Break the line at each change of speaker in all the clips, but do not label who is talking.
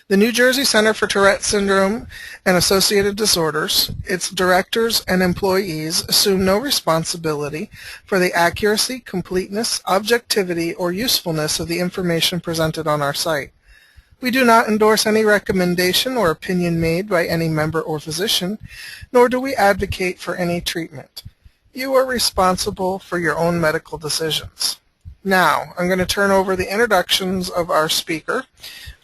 The New Jersey Center for Tourette Syndrome and Associated Disorders, its directors and employees assume no responsibility for the accuracy, completeness, objectivity, or usefulness of the information presented on our site. We do not endorse any recommendation or opinion made by any member or physician, nor do we advocate for any treatment. You are responsible for your own medical decisions. Now, I'm going to turn over the introductions of our speaker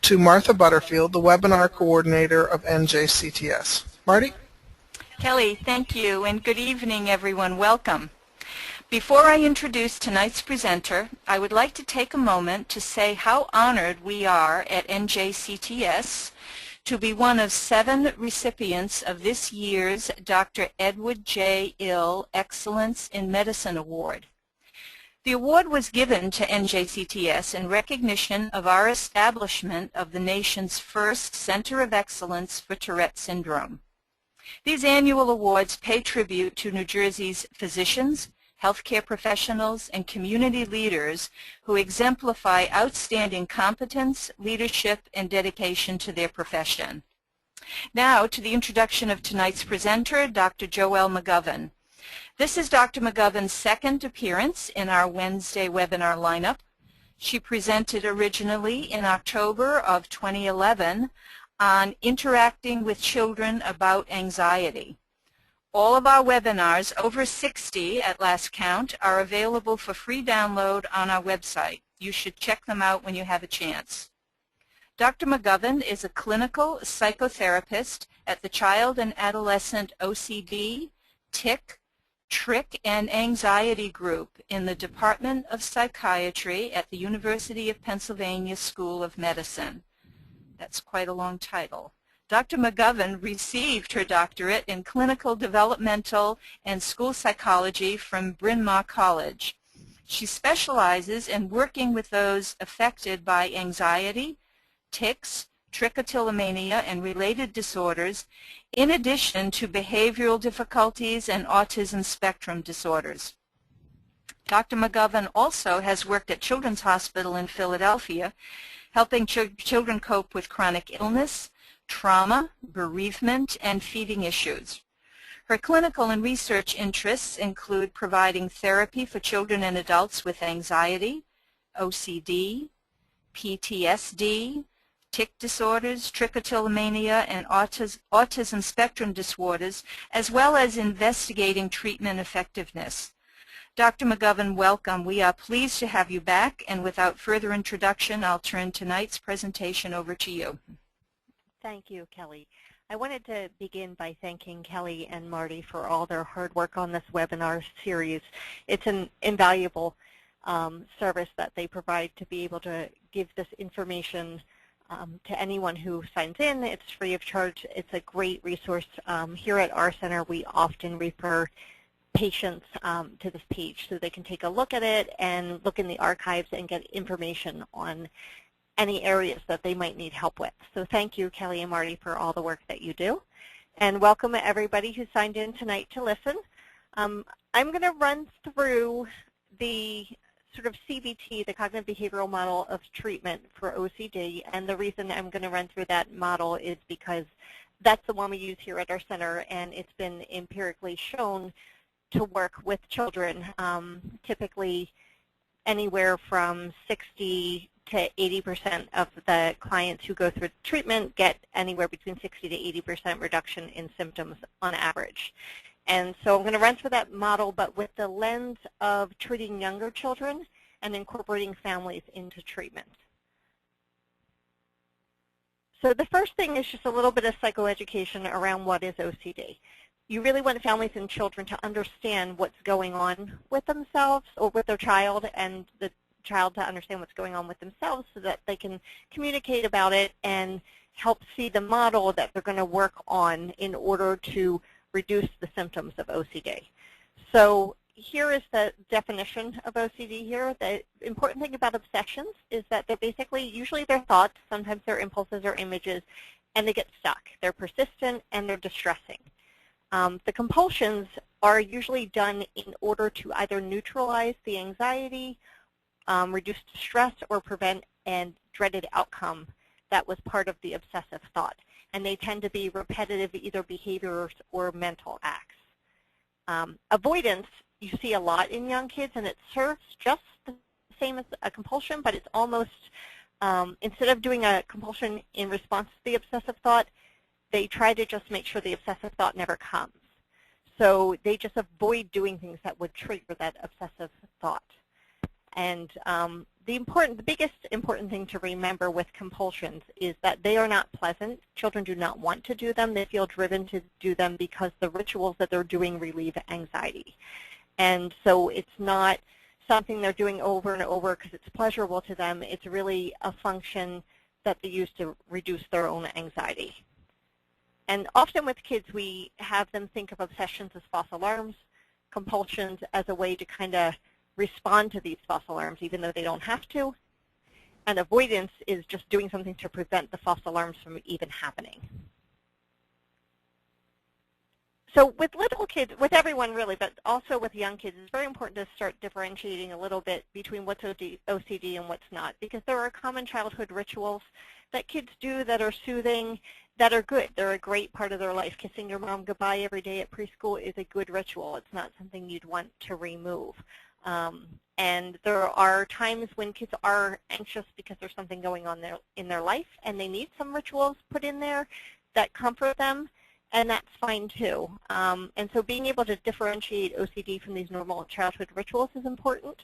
to Martha Butterfield, the webinar coordinator of NJCTS. Marty?
Kelly, thank you, and good evening, everyone. Welcome. Before I introduce tonight's presenter, I would like to take a moment to say how honored we are at NJCTS to be one of 7 recipients of this year's Dr. Edward J. Ill Excellence in Medicine Award. The award was given to NJCTS in recognition of our establishment of the nation's first Center of Excellence for Tourette Syndrome. These annual awards pay tribute to New Jersey's physicians, healthcare professionals, and community leaders who exemplify outstanding competence, leadership, and dedication to their profession. Now to the introduction of tonight's presenter, Dr. Joelle McGovern. This is Dr. McGovern's second appearance in our Wednesday webinar lineup. She presented originally in October of 2011 on interacting with children about anxiety. All of our webinars, over 60 at last count, are available for free download on our website. You should check them out when you have a chance. Dr. McGovern is a clinical psychotherapist at the Child and Adolescent OCD, TIC, Trick and Anxiety Group in the Department of Psychiatry at the University of Pennsylvania School of Medicine. That's quite a long title. Dr. McGovern received her doctorate in clinical, developmental, and school psychology from Bryn Mawr College. She specializes in working with those affected by anxiety, tics, trichotillomania, and related disorders, in addition to behavioral difficulties and autism spectrum disorders. Dr. McGovern also has worked at Children's Hospital in Philadelphia, helping children cope with chronic illness, trauma, bereavement, and feeding issues. Her clinical and research interests include providing therapy for children and adults with anxiety, OCD, PTSD, tic disorders, trichotillomania, and autism spectrum disorders, as well as investigating treatment effectiveness. Dr. McGovern, welcome. We are pleased to have you back, and without further introduction, I'll turn tonight's presentation over to you.
Thank you, Kelly. I wanted to begin by thanking Kelly and Marty for all their hard work on this webinar series. It's an invaluable service that they provide to be able to give this information to anyone who signs in. It's free of charge. It's a great resource. Here at our center, we often refer patients to this page so they can take a look at it and look in the archives and get information on any areas that they might need help with. So thank you, Kelly and Marty, for all the work that you do. And welcome everybody who signed in tonight to listen. I'm going to run through the sort of CBT, the cognitive behavioral model of treatment for OCD, and the reason I'm going to run through that model is because that's the one we use here at our center, and it's been empirically shown to work with children, typically anywhere from 60 to 80% of the clients who go through treatment get anywhere between 60 to 80% reduction in symptoms on average. And so I'm going to run through that model, but with the lens of treating younger children and incorporating families into treatment. So the first thing is just a little bit of psychoeducation around what is OCD. You really want families and children to understand what's going on with themselves or with their child, and the child to understand what's going on with themselves so that they can communicate about it and help see the model that they're going to work on in order to reduce the symptoms of OCD. So here is the definition of OCD here. The important thing about obsessions is that they're basically, usually they're thoughts, sometimes they're impulses or images, and they get stuck. They're persistent and they're distressing. The compulsions are usually done in order to either neutralize the anxiety, reduce stress, or prevent a dreaded outcome that was part of the obsessive thought. And they tend to be repetitive, either behaviors or mental acts. Avoidance, you see a lot in young kids, and it serves just the same as a compulsion, but it's almost, instead of doing a compulsion in response to the obsessive thought, they try to just make sure the obsessive thought never comes. So they just avoid doing things that would trigger that obsessive thought. And the biggest important thing to remember with compulsions is that they are not pleasant. Children do not want to do them. They feel driven to do them because the rituals that they're doing relieve anxiety. And so it's not something they're doing over and over because it's pleasurable to them. It's really a function that they use to reduce their own anxiety. And often with kids, we have them think of obsessions as false alarms, compulsions as a way to kind of respond to these false alarms, even though they don't have to. And avoidance is just doing something to prevent the false alarms from even happening. So with little kids, with everyone really, but also with young kids, it's very important to start differentiating a little bit between what's OCD and what's not, because there are common childhood rituals that kids do that are soothing, that are good. They're a great part of their life. Kissing your mom goodbye every day at preschool is a good ritual. It's not something you'd want to remove. And there are times when kids are anxious because there's something going on in their life, and they need some rituals put in there that comfort them, and that's fine too. And so being able to differentiate OCD from these normal childhood rituals is important.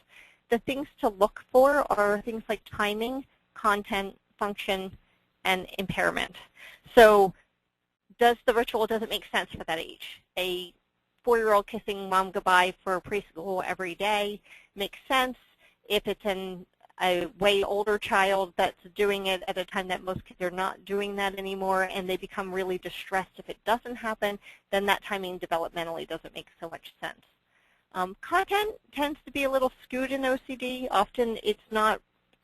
The things to look for are things like timing, content, function, and impairment. So does the ritual, does it make sense for that age? A 4-year-old kissing mom goodbye for preschool every day makes sense. If it's a way older child that's doing it at a time that most kids are not doing that anymore, and they become really distressed if it doesn't happen, then that timing developmentally doesn't make so much sense. Content tends to be a little skewed in OCD. Often it's not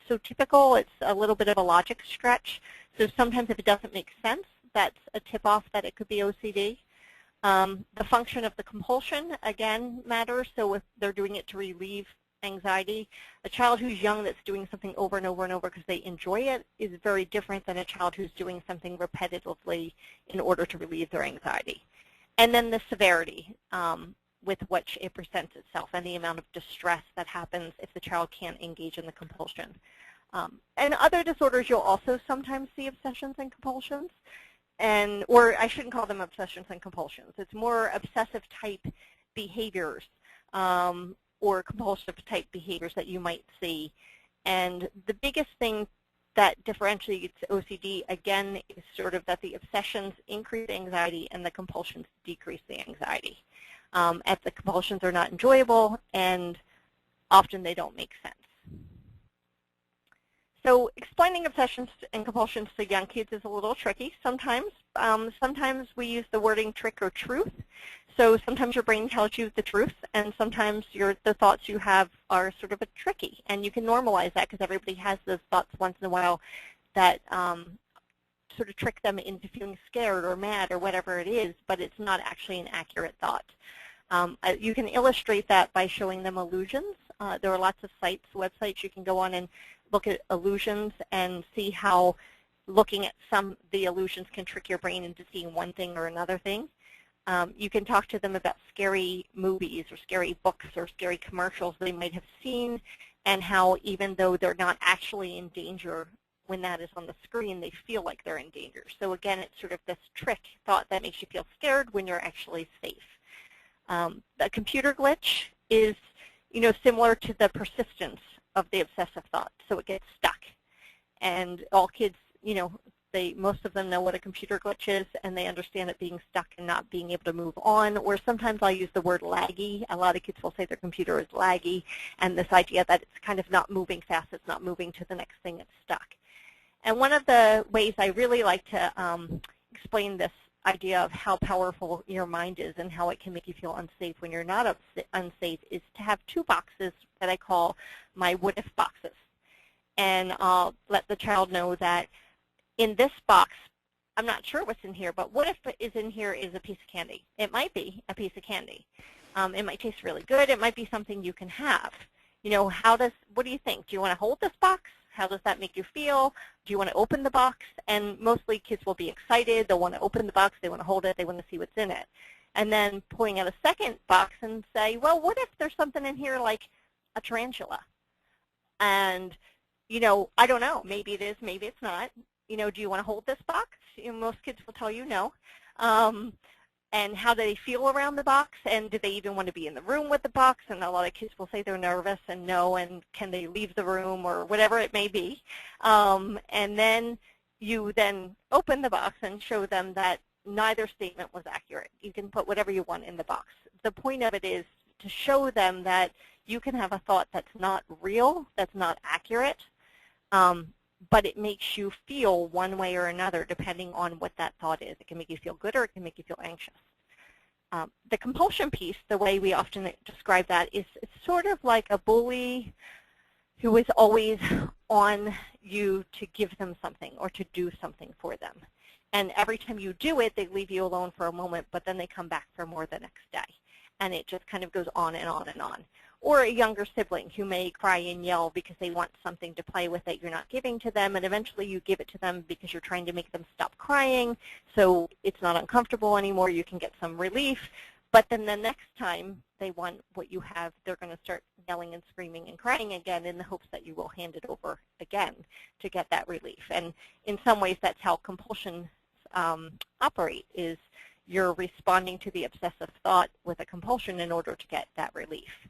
so typical. It's a little bit of a logic stretch. So sometimes if it doesn't make sense, that's a tip-off that it could be OCD. The function of the compulsion, again, matters. So if they're doing it to relieve anxiety, a child who's young that's doing something over and over and over because they enjoy it is very different than a child who's doing something repetitively in order to relieve their anxiety. And then the severity with which it presents itself and the amount of distress that happens if the child can't engage in the compulsion. And other disorders, you'll also sometimes see obsessions and compulsions. Or I shouldn't call them obsessions and compulsions. It's more obsessive type behaviors or compulsive type behaviors that you might see. And the biggest thing that differentiates OCD, again, is sort of that the obsessions increase anxiety and the compulsions decrease the anxiety. As the compulsions are not enjoyable, and often they don't make sense. So explaining obsessions and compulsions to young kids is a little tricky sometimes. Sometimes we use the wording trick or truth. So sometimes your brain tells you the truth, and sometimes the thoughts you have are sort of a tricky. And you can normalize that because everybody has those thoughts once in a while that sort of trick them into feeling scared or mad or whatever it is, but it's not actually an accurate thought. You can illustrate that by showing them illusions. There are lots of sites, websites you can go on and look at illusions and see how looking at the illusions can trick your brain into seeing one thing or another thing. You can talk to them about scary movies or scary books or scary commercials they might have seen, and how even though they're not actually in danger when that is on the screen, they feel like they're in danger. So again, it's sort of this trick thought that makes you feel scared when you're actually safe. The computer glitch is, similar to the persistence of the obsessive thought. So it gets stuck. And all kids, most of them know what a computer glitch is, and they understand it being stuck and not being able to move on. Or sometimes I'll use the word laggy. A lot of kids will say their computer is laggy, and this idea that it's kind of not moving fast, it's not moving to the next thing, it's stuck. And one of the ways I really like to explain this idea of how powerful your mind is and how it can make you feel unsafe when you're not unsafe is to have two boxes that I call my what-if boxes. And I'll let the child know that in this box, I'm not sure what's in here, but what if is in here is a piece of candy? It might be a piece of candy. It might taste really good. It might be something you can have. What do you think? Do you want to hold this box? How does that make you feel? Do you want to open the box? And mostly kids will be excited. They'll want to open the box. They want to hold it. They want to see what's in it. And then pulling out a second box and say, well, what if there's something in here like a tarantula? And, you know, I don't know. Maybe it is. Maybe it's not. You know, do you want to hold this box? You know, most kids will tell you no. And how do they feel around the box, and do they even want to be in the room with the box? And a lot of kids will say they're nervous and no, and can they leave the room or whatever it may be. And then you then open the box and show them that neither statement was accurate. You can put whatever you want in the box. The point of it is to show them that you can have a thought that's not real, that's not accurate, but it makes you feel one way or another depending on what that thought is. It can make you feel good or it can make you feel anxious. The compulsion piece, the way we often describe that, is it's sort of like a bully who is always on you to give them something or to do something for them. And every time you do it, they leave you alone for a moment, but then they come back for more the next day. And it just kind of goes on and on and on. Or a younger sibling who may cry and yell because they want something to play with that you're not giving to them, and eventually you give it to them because you're trying to make them stop crying, so it's not uncomfortable anymore, you can get some relief. But then the next time they want what you have, they're going to start yelling and screaming and crying again in the hopes that you will hand it over again to get that relief. And in some ways that's how compulsions operate, is you're responding to the obsessive thought with a compulsion in order to get that relief.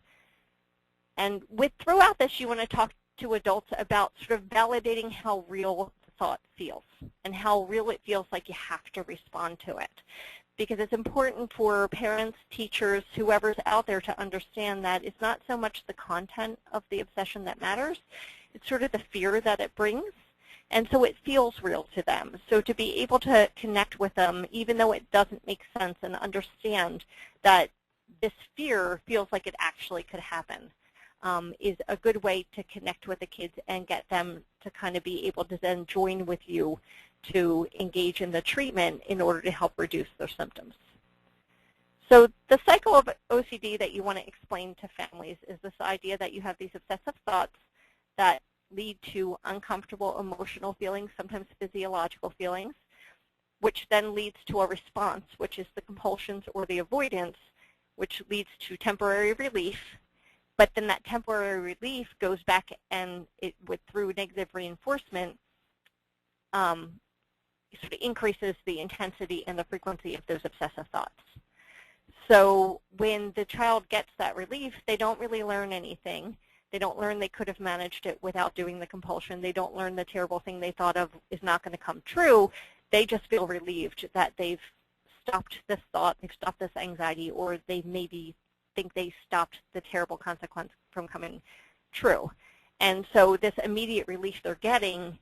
And throughout this, you want to talk to adults about sort of validating how real the thought feels and how real it feels like you have to respond to it. Because it's important for parents, teachers, whoever's out there to understand that it's not so much the content of the obsession that matters, it's sort of the fear that it brings. And so it feels real to them. So to be able to connect with them, even though it doesn't make sense, and understand that this fear feels like it actually could happen, is a good way to connect with the kids and get them to kind of be able to then join with you to engage in the treatment in order to help reduce their symptoms. So the cycle of OCD that you want to explain to families is this idea that you have these obsessive thoughts that lead to uncomfortable emotional feelings, sometimes physiological feelings, which then leads to a response, which is the compulsions or the avoidance, which leads to temporary relief. But then that temporary relief goes back and through negative reinforcement, sort of increases the intensity and the frequency of those obsessive thoughts. So when the child gets that relief, they don't really learn anything. They don't learn they could have managed it without doing the compulsion. They don't learn the terrible thing they thought of is not going to come true. They just feel relieved that they've stopped this thought, they've stopped this anxiety, or they maybe think they stopped the terrible consequence from coming true. And so this immediate relief they're getting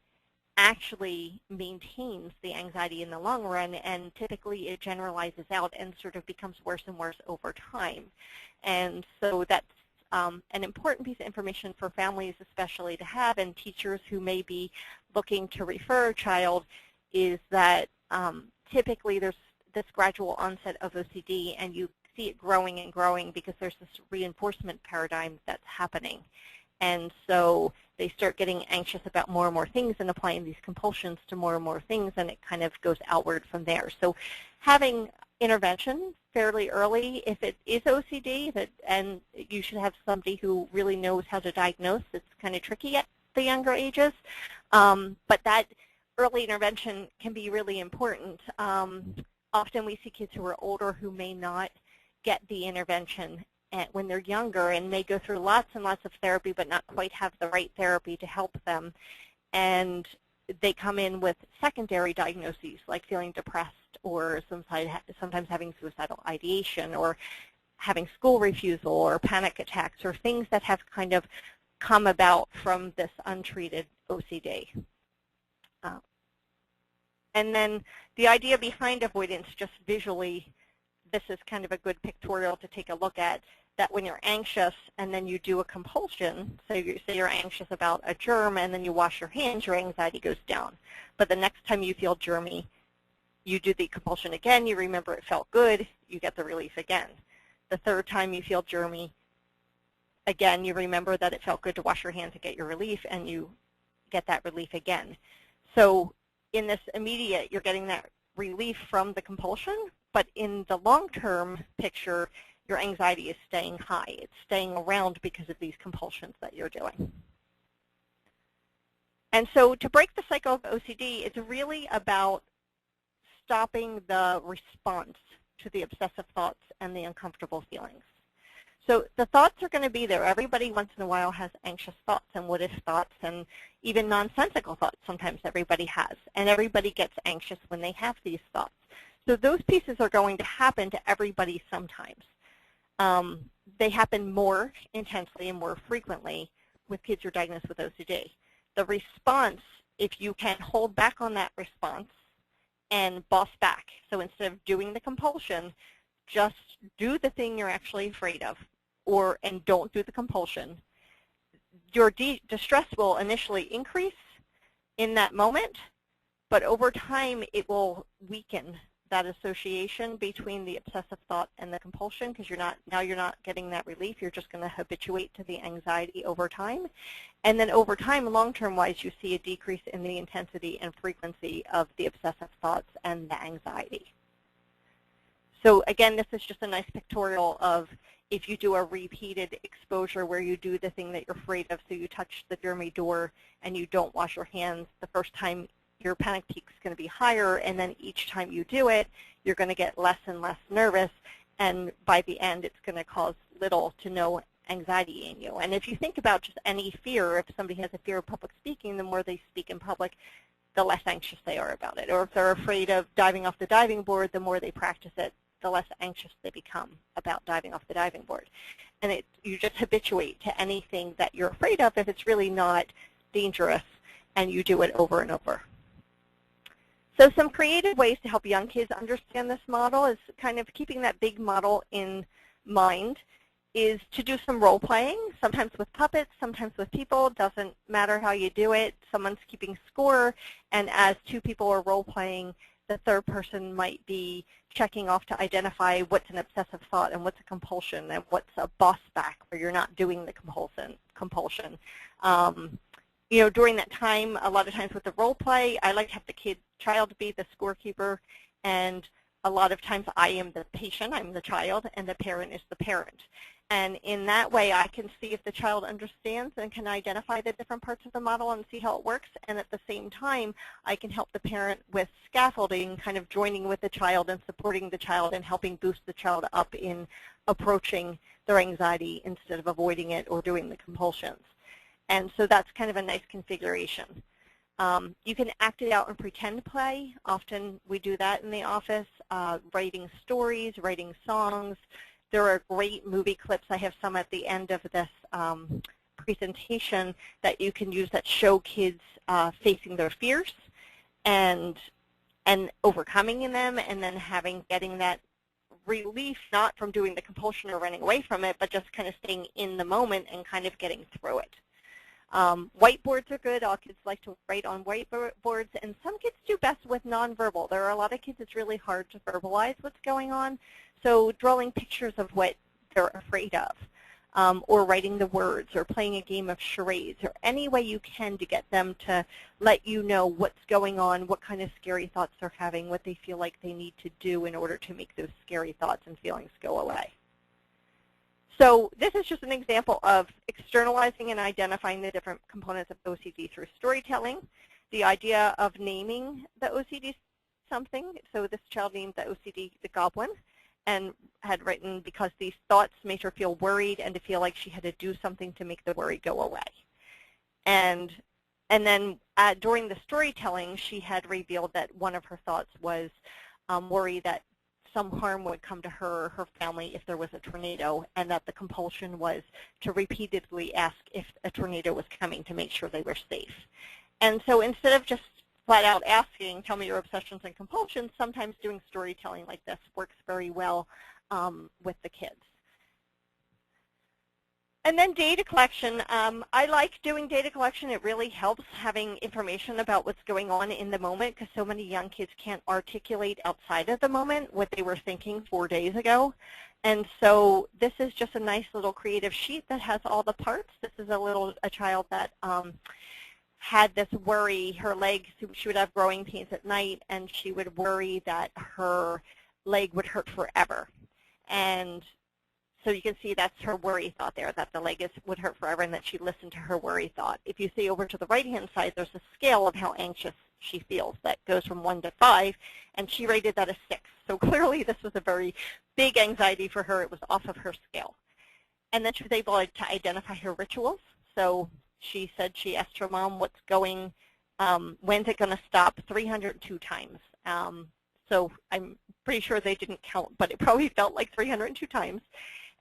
actually maintains the anxiety in the long run, and typically it generalizes out and sort of becomes worse and worse over time. And so that's an important piece of information for families especially to have, and teachers who may be looking to refer a child, is that typically there's this gradual onset of OCD, and you see it growing and growing because there's this reinforcement paradigm that's happening. And so they start getting anxious about more and more things and applying these compulsions to more and more things, and it kind of goes outward from there. So having intervention fairly early, if it is OCD, and you should have somebody who really knows how to diagnose. It's kind of tricky at the younger ages, but that early intervention can be really important. Often we see kids who are older who may not get the intervention when they're younger, and may go through lots and lots of therapy but not quite have the right therapy to help them. And they come in with secondary diagnoses like feeling depressed, or sometimes having suicidal ideation, or having school refusal, or panic attacks, or things that have kind of come about from this untreated OCD. And then the idea behind avoidance, just visually, this is kind of a good pictorial to take a look at, that when you're anxious and then you do a compulsion, so you say you're anxious about a germ and then you wash your hands, your anxiety goes down. But the next time you feel germy, you do the compulsion again, you remember it felt good, you get the relief again. The third time you feel germy, again, you remember that it felt good to wash your hands to get your relief, and you get that relief again. So in this immediate, you're getting that relief from the compulsion, but in the long-term picture, your anxiety is staying high. It's staying around because of these compulsions that you're doing. And so to break the cycle of OCD, it's really about stopping the response to the obsessive thoughts and the uncomfortable feelings. So the thoughts are going to be there. Everybody once in a while has anxious thoughts and what-if thoughts and even nonsensical thoughts sometimes everybody has. And everybody gets anxious when they have these thoughts. So those pieces are going to happen to everybody sometimes. They happen more intensely and more frequently with kids who are diagnosed with OCD. The response, if you can hold back on that response and boss back, so instead of doing the compulsion, just do the thing you're actually afraid of, and don't do the compulsion. Your distress will initially increase in that moment, but over time it will weaken that association between the obsessive thought and the compulsion, because now you're not getting that relief. You're just going to habituate to the anxiety over time. And then over time, long-term wise, you see a decrease in the intensity and frequency of the obsessive thoughts and the anxiety. So again, this is just a nice pictorial of if you do a repeated exposure where you do the thing that you're afraid of, so you touch the germy door and you don't wash your hands the first time, your panic peak is going to be higher, and then each time you do it, you're going to get less and less nervous, and by the end, it's going to cause little to no anxiety in you. And if you think about just any fear, if somebody has a fear of public speaking, the more they speak in public, the less anxious they are about it. Or if they're afraid of diving off the diving board, the more they practice it, the less anxious they become about diving off the diving board. And you just habituate to anything that you're afraid of if it's really not dangerous, and you do it over and over. So some creative ways to help young kids understand this model is kind of keeping that big model in mind is to do some role playing, sometimes with puppets, sometimes with people. Doesn't matter how you do it. Someone's keeping score, and as two people are role playing, the third person might be checking off to identify what's an obsessive thought and what's a compulsion and what's a boss back where you're not doing the compulsion. You know, during that time, a lot of times with the role play, I like to have the child be the scorekeeper, and a lot of times I am the patient, I'm the child, and the parent is the parent. And in that way, I can see if the child understands and can identify the different parts of the model and see how it works. And at the same time, I can help the parent with scaffolding, kind of joining with the child and supporting the child and helping boost the child up in approaching their anxiety instead of avoiding it or doing the compulsions. And so that's kind of a nice configuration. You can act it out and pretend play. Often we do that in the office, writing stories, writing songs. There are great movie clips. I have some at the end of this presentation that you can use that show kids facing their fears and overcoming them, and then getting that relief, not from doing the compulsion or running away from it, but just kind of staying in the moment and kind of getting through it. Whiteboards are good. All kids like to write on whiteboards, and some kids do best with nonverbal. There are a lot of kids it's really hard to verbalize what's going on, so drawing pictures of what they're afraid of, or writing the words, or playing a game of charades, or any way you can to get them to let you know what's going on, what kind of scary thoughts they're having, what they feel like they need to do in order to make those scary thoughts and feelings go away. So this is just an example of externalizing and identifying the different components of OCD through storytelling. The idea of naming the OCD something. So this child named the OCD the goblin, and had written because these thoughts made her feel worried and to feel like she had to do something to make the worry go away. And then during the storytelling, she had revealed that one of her thoughts was worry that some harm would come to her or her family if there was a tornado, and that the compulsion was to repeatedly ask if a tornado was coming to make sure they were safe. And so instead of just flat out asking, tell me your obsessions and compulsions, sometimes doing storytelling like this works very well with the kids. And then data collection. I like doing data collection. It really helps having information about what's going on in the moment, because so many young kids can't articulate outside of the moment what they were thinking 4 days ago. And so this is just a nice little creative sheet that has all the parts. This is a child that had this worry, her leg, she would have growing pains at night, and she would worry that her leg would hurt forever. And so you can see that's her worry thought there, that the leg would hurt forever, and that she listened to her worry thought. If you see over to the right-hand side, there's a scale of how anxious she feels that goes from 1 to 5, and she rated that a 6. So clearly this was a very big anxiety for her. It was off of her scale. And then she was able to identify her rituals. So she said she asked her mom what's going, when's it going to stop 302 times. So I'm pretty sure they didn't count, but it probably felt like 302 times.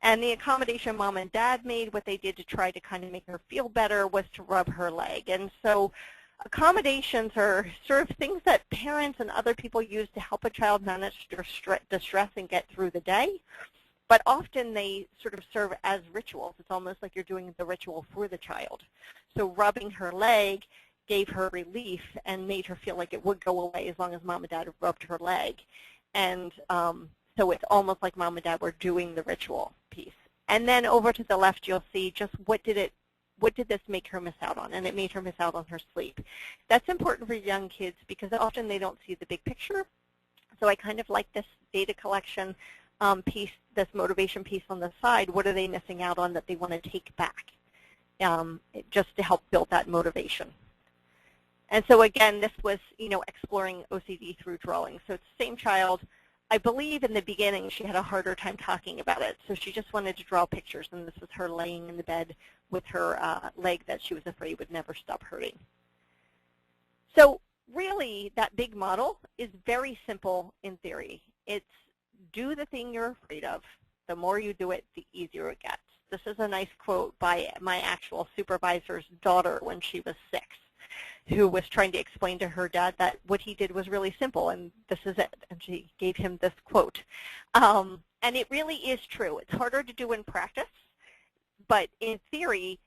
And the accommodation mom and dad made, what they did to try to kind of make her feel better, was to rub her leg. And so accommodations are sort of things that parents and other people use to help a child manage distress and get through the day. But often they sort of serve as rituals. It's almost like you're doing the ritual for the child. So rubbing her leg gave her relief and made her feel like it would go away as long as mom and dad rubbed her leg. And so it's almost like mom and dad were doing the ritual piece. And then over to the left, you'll see just what did this make her miss out on? And it made her miss out on her sleep. That's important for young kids because often they don't see the big picture. So I kind of like this data collection piece, this motivation piece on the side. What are they missing out on that they want to take back, just to help build that motivation? And so again, this was, exploring OCD through drawing. So it's the same child. I believe in the beginning she had a harder time talking about it, so she just wanted to draw pictures, and this was her laying in the bed with her leg that she was afraid would never stop hurting. So really, that big model is very simple in theory. It's do the thing you're afraid of. The more you do it, the easier it gets. This is a nice quote by my actual supervisor's daughter when she was 6, who was trying to explain to her dad that what he did was really simple, and this is it. And she gave him this quote. And it really is true. It's harder to do in practice, but in theory,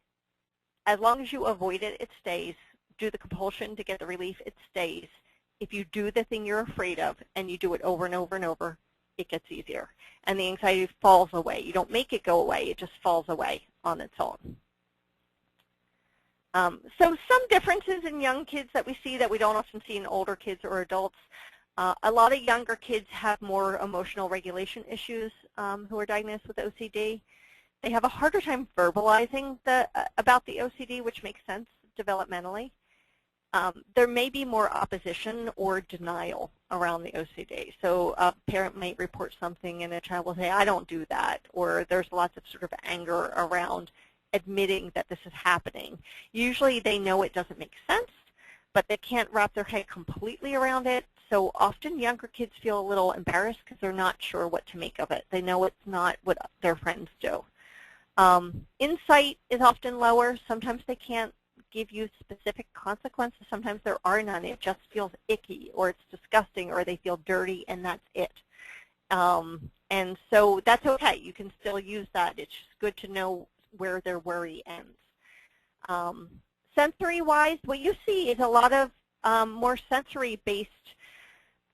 as long as you avoid it, it stays. Do the compulsion to get the relief, it stays. If you do the thing you're afraid of and you do it over and over and over, it gets easier. And the anxiety falls away. You don't make it go away. It just falls away on its own. So some differences in young kids that we see that we don't often see in older kids or adults. A lot of younger kids have more emotional regulation issues who are diagnosed with OCD. They have a harder time verbalizing about the OCD, which makes sense developmentally. There may be more opposition or denial around the OCD. So a parent might report something and a child will say, I don't do that, or there's lots of sort of anger around admitting that this is happening. Usually they know it doesn't make sense, but they can't wrap their head completely around it. So often younger kids feel a little embarrassed because they're not sure what to make of it. They know it's not what their friends do. Insight is often lower. Sometimes they can't give you specific consequences. Sometimes there are none. It just feels icky, or it's disgusting, or they feel dirty, and that's it. And so that's okay. You can still use that. It's just good to know where their worry ends. Sensory-wise, what you see is a lot of more sensory-based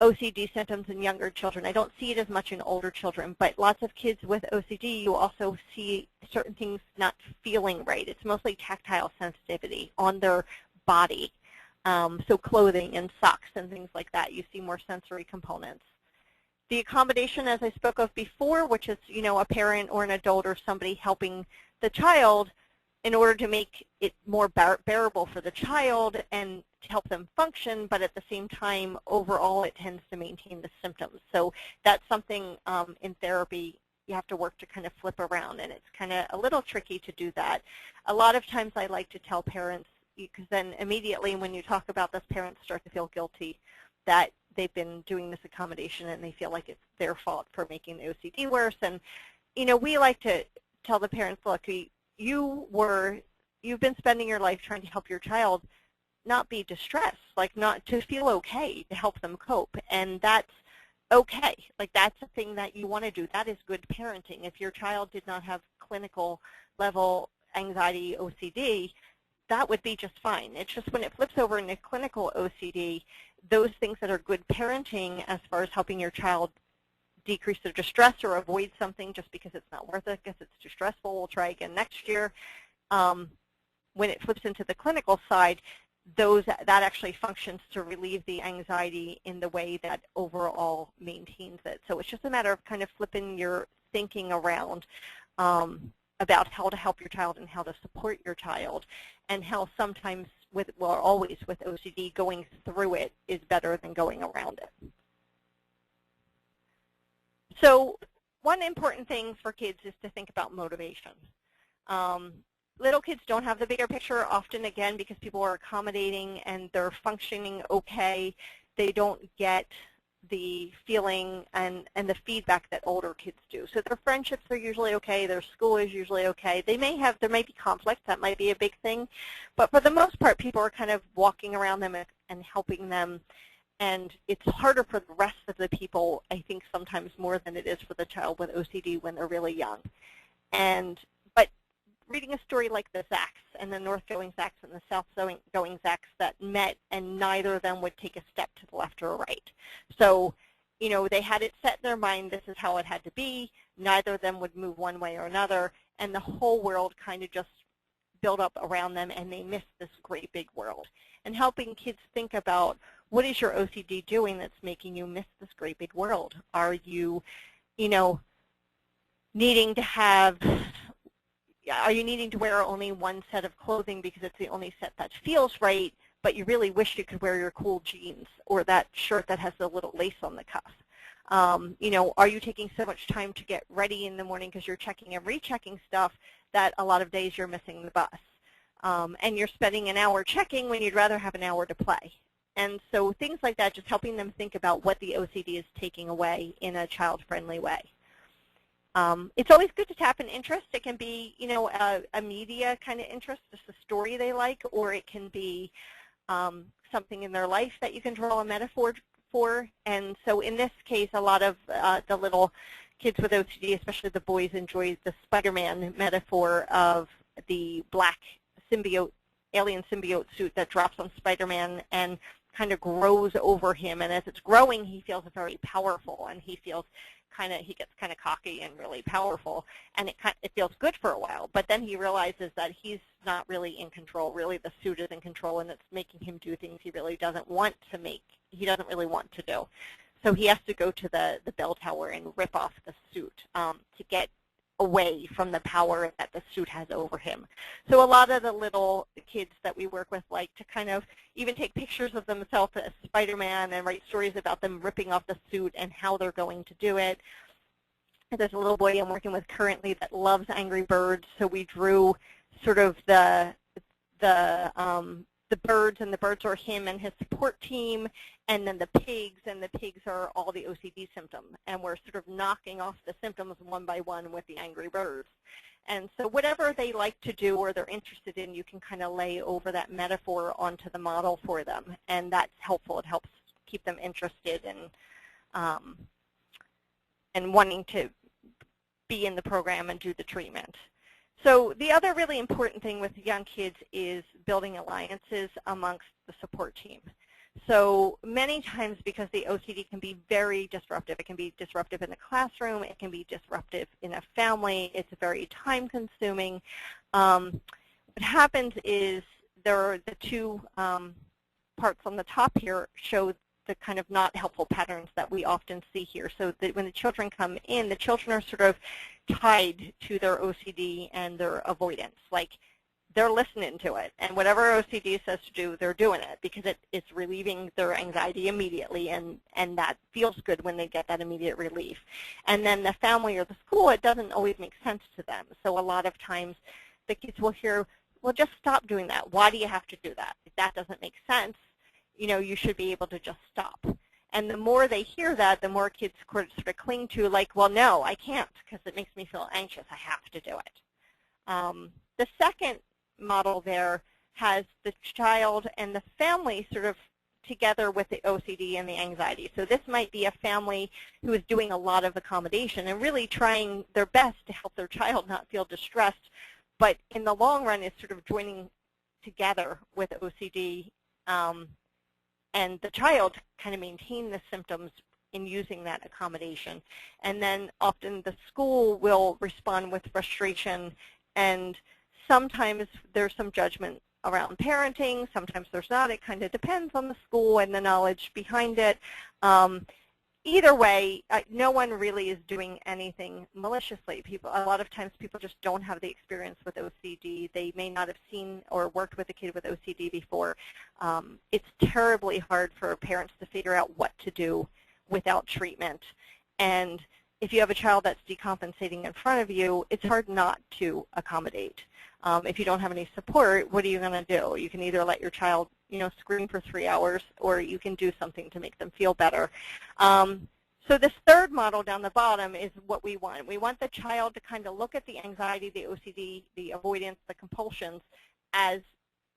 OCD symptoms in younger children. I don't see it as much in older children, but lots of kids with OCD, you also see certain things not feeling right. It's mostly tactile sensitivity on their body. So clothing and socks and things like that, you see more sensory components. The accommodation, as I spoke of before, which is, a parent or an adult or somebody helping the child in order to make it more bearable for the child and to help them function, but at the same time, overall, it tends to maintain the symptoms. So that's something in therapy you have to work to kind of flip around, and it's kind of a little tricky to do that. A lot of times I like to tell parents, because then immediately when you talk about this, parents start to feel guilty that they've been doing this accommodation and they feel like it's their fault for making the OCD worse. And, we like to tell the parents, look, you've been spending your life trying to help your child not be distressed, like not to feel okay, to help them cope, and that's okay. Like that's a thing that you want to do. That is good parenting. If your child did not have clinical level anxiety OCD, that would be just fine. It's just when it flips over into clinical OCD, those things that are good parenting as far as helping your child decrease their distress or avoid something just because it's not worth it, because it's too stressful, we'll try again next year. When it flips into the clinical side, that actually functions to relieve the anxiety in the way that overall maintains it. So it's just a matter of kind of flipping your thinking around about how to help your child and how to support your child, and how sometimes always with OCD, going through it is better than going around it. So one important thing for kids is to think about motivation. Little kids don't have the bigger picture often, again, because people are accommodating and they're functioning okay. They don't get the feeling and the feedback that older kids do. So their friendships are usually okay. Their school is usually okay. There might be conflict. That might be a big thing. But for the most part, people are kind of walking around them and helping them. And it's harder for the rest of the people, I think, sometimes more than it is for the child with OCD when they're really young. But reading a story like the Zacks, and the north-going Zacks and the south-going Zacks that met, and neither of them would take a step to the left or right. So, you know, they had it set in their mind, this is how it had to be. Neither of them would move one way or another, and the whole world kind of just built up around them, and they missed this great big world. And helping kids think about, what is your OCD doing that's making you miss this great big world? Are you, needing to wear only one set of clothing because it's the only set that feels right, but you really wish you could wear your cool jeans or that shirt that has the little lace on the cuff? Are you taking so much time to get ready in the morning because you're checking and rechecking stuff that a lot of days you're missing the bus? And you're spending an hour checking when you'd rather have an hour to play. And so things like that, just helping them think about what the OCD is taking away in a child-friendly way. It's always good to tap an interest. It can be, a media kind of interest, just a story they like, or it can be something in their life that you can draw a metaphor for. And so in this case, a lot of the little kids with OCD, especially the boys, enjoy the Spider-Man metaphor of the black alien symbiote suit that drops on Spider-Man and kind of grows over him. And as it's growing, he feels very powerful, and he gets kind of cocky and really powerful, and it feels good for a while. But then he realizes that he's not really in control. Really, the suit is in control, and it's making him do things he really doesn't want to really want to do. So he has to go to the bell tower and rip off the suit to get away from the power that the suit has over him. So a lot of the little kids that we work with like to kind of even take pictures of themselves as Spider-Man and write stories about them ripping off the suit and how they're going to do it. There's a little boy I'm working with currently that loves Angry Birds, so we drew sort of the birds, and the birds are him and his support team, and then the pigs, and the pigs are all the OCD symptoms. And we're sort of knocking off the symptoms one by one with the Angry Birds. And so whatever they like to do or they're interested in, you can kind of lay over that metaphor onto the model for them. And that's helpful. It helps keep them interested and wanting to be in the program and do the treatment. So the other really important thing with young kids is building alliances amongst the support team. So many times, because the OCD can be very disruptive, it can be disruptive in the classroom, it can be disruptive in a family, it's very time-consuming. What happens is there are the two parts on the top here show the kind of not helpful patterns that we often see here. So that when the children come in, the children are sort of tied to their OCD and their avoidance. Like, they're listening to it, and whatever OCD says to do, they're doing it because it's relieving their anxiety immediately, and that feels good when they get that immediate relief. And then the family or the school, it doesn't always make sense to them. So a lot of times the kids will hear, well, just stop doing that. Why do you have to do that? If that doesn't make sense, you should be able to just stop. And the more they hear that, the more kids sort of cling to, like, well, no, I can't because it makes me feel anxious. I have to do it. The second model there has the child and the family sort of together with the OCD and the anxiety. So this might be a family who is doing a lot of accommodation and really trying their best to help their child not feel distressed, but in the long run is sort of joining together with OCD and the child kind of maintain the symptoms in using that accommodation. And then often the school will respond with frustration, and sometimes there's some judgment around parenting. Sometimes there's not. It kind of depends on the school and the knowledge behind it. Either way, no one really is doing anything maliciously. A lot of times people just don't have the experience with OCD. They may not have seen or worked with a kid with OCD before. It's terribly hard for parents to figure out what to do without treatment. And if you have a child that's decompensating in front of you, it's hard not to accommodate. If you don't have any support, what are you going to do? You can either let your child, scream for 3 hours, or you can do something to make them feel better. So this third model down the bottom is what we want. We want the child to kind of look at the anxiety, the OCD, the avoidance, the compulsions as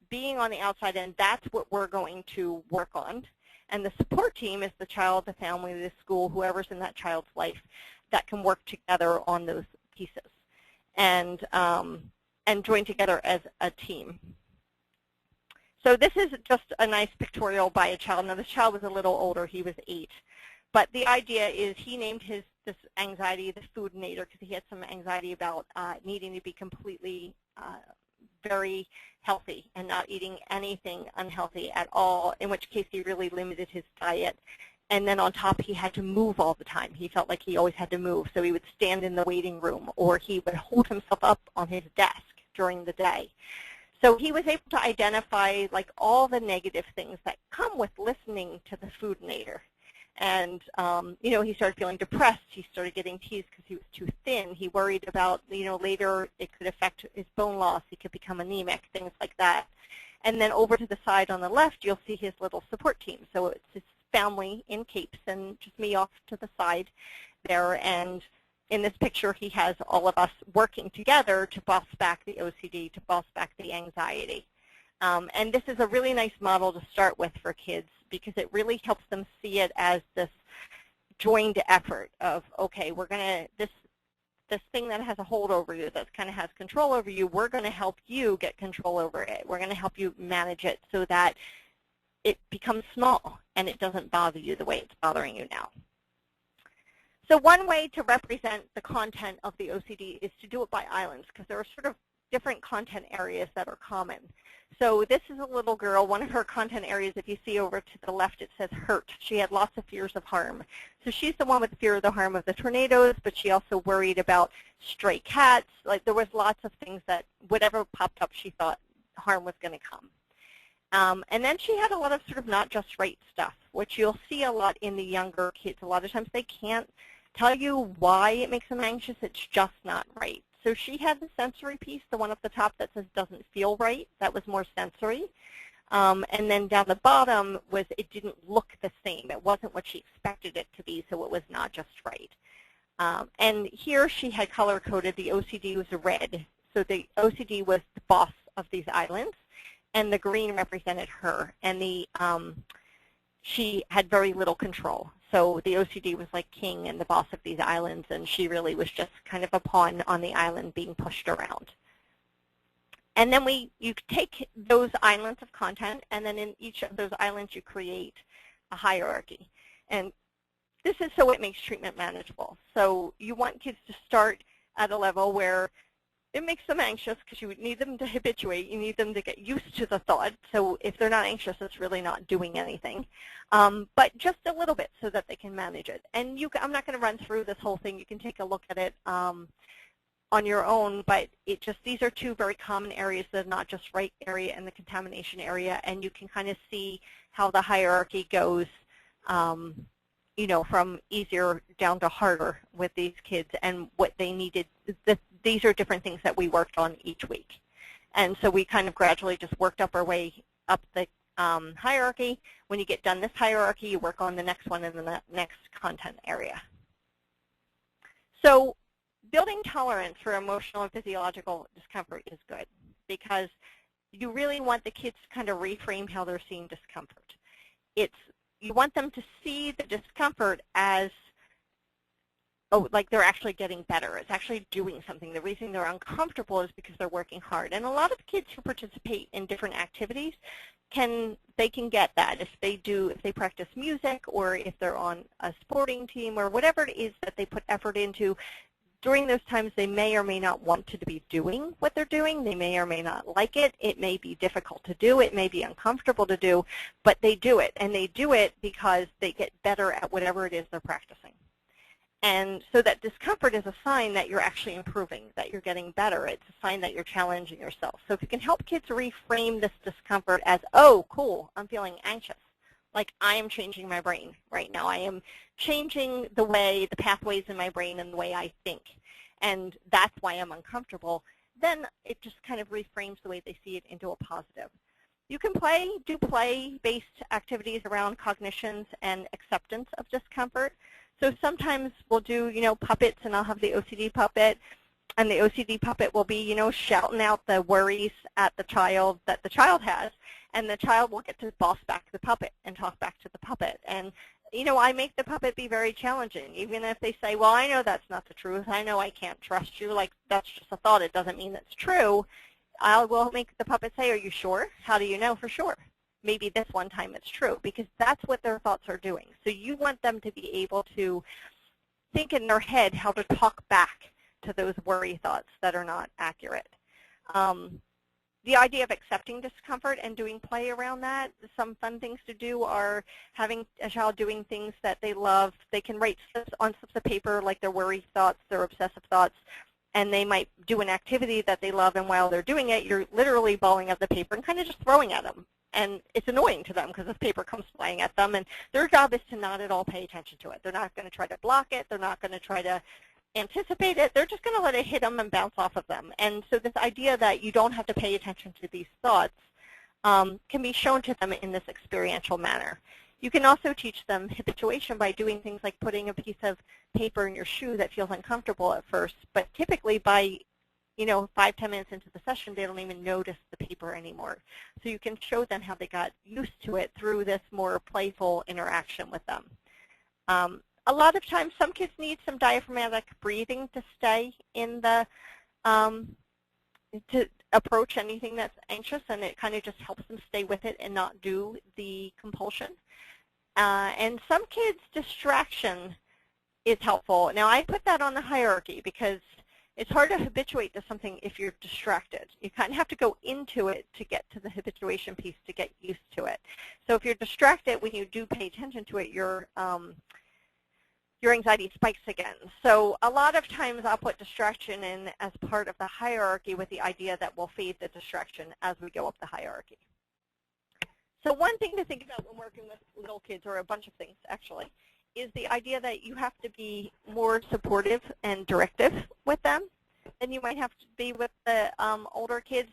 being on the outside, and that's what we're going to work on. And the support team is the child, the family, the school, whoever's in that child's life that can work together on those pieces and join together as a team. So this is just a nice pictorial by a child. Now this child was a little older, he was 8. But the idea is he named this anxiety the foodinator because he had some anxiety about needing to be completely very healthy and not eating anything unhealthy at all, in which case he really limited his diet. And then on top, he had to move all the time. He felt like he always had to move, so he would stand in the waiting room, or he would hold himself up on his desk during the day. So he was able to identify like all the negative things that come with listening to the foodinator. And, he started feeling depressed. He started getting teased because he was too thin. He worried about, later it could affect his bone loss. He could become anemic, things like that. And then over to the side on the left, you'll see his little support team. So it's his family in capes and just me off to the side there. And in this picture, he has all of us working together to boss back the OCD, to boss back the anxiety. And this is a really nice model to start with for kids because it really helps them see it as this joined effort of, okay, we're going to, this thing that has a hold over you, that kind of has control over you, we're going to help you get control over it. We're going to help you manage it so that it becomes small and it doesn't bother you the way it's bothering you now. So one way to represent the content of the OCD is to do it by islands because there are sort of different content areas that are common. So this is a little girl. One of her content areas, if you see over to the left, it says hurt. She had lots of fears of harm. So she's the one with the fear of the harm of the tornadoes, but she also worried about stray cats. Like there was lots of things that whatever popped up, she thought harm was going to come. And then she had a lot of sort of not just right stuff, which you'll see a lot in the younger kids. A lot of times they can't tell you why it makes them anxious. It's just not right. So she had the sensory piece, the one up the top that says doesn't feel right. That was more sensory. And then down the bottom was it didn't look the same. It wasn't what she expected it to be, so it was not just right. And here she had color-coded. The OCD was red. So the OCD was the boss of these islands, and the green represented her. And she had very little control. So the OCD was like king and the boss of these islands, and she really was just kind of a pawn on the island being pushed around. And then you take those islands of content, and then in each of those islands you create a hierarchy. And this is so it makes treatment manageable. So you want kids to start at a level where it makes them anxious because you need them to habituate. You need them to get used to the thought. So if they're not anxious, it's really not doing anything. But just a little bit so that they can manage it. And I'm not going to run through this whole thing. You can take a look at it on your own. But these are two very common areas, the not just right area and the contamination area. And you can kind of see how the hierarchy goes from easier down to harder with these kids and what they needed. These are different things that we worked on each week. And so we kind of gradually just worked up our way up the hierarchy. When you get done this hierarchy, you work on the next one in the next content area. So building tolerance for emotional and physiological discomfort is good because you really want the kids to kind of reframe how they're seeing discomfort. You want them to see the discomfort as, oh, like they're actually getting better. It's actually doing something. The reason they're uncomfortable is because they're working hard. And a lot of kids who participate in different activities can get that if they practice music or if they're on a sporting team or whatever it is that they put effort into. during those times they may or may not want to be doing what they're doing. They may or may not like it. It may be difficult to do. It may be uncomfortable to do, but they do it. And they do it because they get better at whatever it is they're practicing. And so that discomfort is a sign that you're actually improving, that you're getting better. It's a sign that you're challenging yourself. So if you can help kids reframe this discomfort as, oh, cool, I'm feeling anxious. Like I am changing my brain right now. I am changing the pathways in my brain and the way I think. And that's why I'm uncomfortable. Then it just kind of reframes the way they see it into a positive. You can do play-based activities around cognitions and acceptance of discomfort. So sometimes we'll do, puppets, and I'll have the OCD puppet, and the OCD puppet will be, shouting out the worries at the child that the child has, and the child will get to boss back the puppet and talk back to the puppet. And, I make the puppet be very challenging, even if they say, well, I know that's not the truth. I know I can't trust you. Like, that's just a thought. It doesn't mean that's true. I will make the puppet say, are you sure? How do you know for sure? Maybe this one time it's true, because that's what their thoughts are doing. So you want them to be able to think in their head how to talk back to those worry thoughts that are not accurate. The idea of accepting discomfort and doing play around that, some fun things to do are having a child doing things that they love. They can write on slips of paper like their worry thoughts, their obsessive thoughts, and they might do an activity that they love, and while they're doing it, you're literally balling up the paper and kind of just throwing at them. And it's annoying to them because this paper comes flying at them, and their job is to not at all pay attention to it. They're not going to try to block it. They're not going to try to anticipate it. They're just going to let it hit them and bounce off of them. And so this idea that you don't have to pay attention to these thoughts can be shown to them in this experiential manner. You can also teach them habituation by doing things like putting a piece of paper in your shoe that feels uncomfortable at first, but typically by 5-10 minutes into the session, they don't even notice the paper anymore. So you can show them how they got used to it through this more playful interaction with them. A lot of times, some kids need some diaphragmatic breathing to stay in the, to approach anything that's anxious, and it kind of just helps them stay with it and not do the compulsion. And some kids, distraction is helpful. Now, I put that on the hierarchy because it's hard to habituate to something if you're distracted. You kind of have to go into it to get to the habituation piece to get used to it. So if you're distracted, when you do pay attention to it, your anxiety spikes again. So a lot of times I'll put distraction in as part of the hierarchy with the idea that we'll fade the distraction as we go up the hierarchy. So one thing to think about when working with little kids, or a bunch of things actually, is the idea that you have to be more supportive and directive with them than you might have to be with the older kids.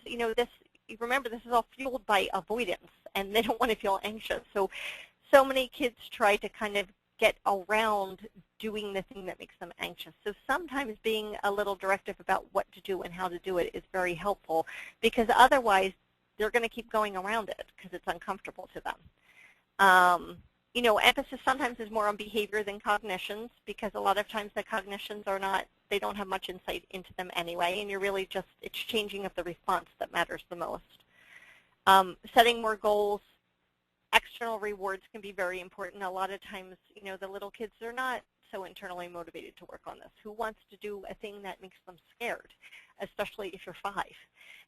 Remember, this is all fueled by avoidance, and they don't want to feel anxious. So many kids try to kind of get around doing the thing that makes them anxious. So sometimes being a little directive about what to do and how to do it is very helpful, because otherwise they're going to keep going around it because it's uncomfortable to them. Emphasis sometimes is more on behavior than cognitions, because a lot of times the cognitions are not, they don't have much insight into them anyway, and you're really just, it's changing of the response that matters the most. Setting more goals, external rewards can be very important. A lot of times, the little kids are not so internally motivated to work on this. Who wants to do a thing that makes them scared, especially if you're 5?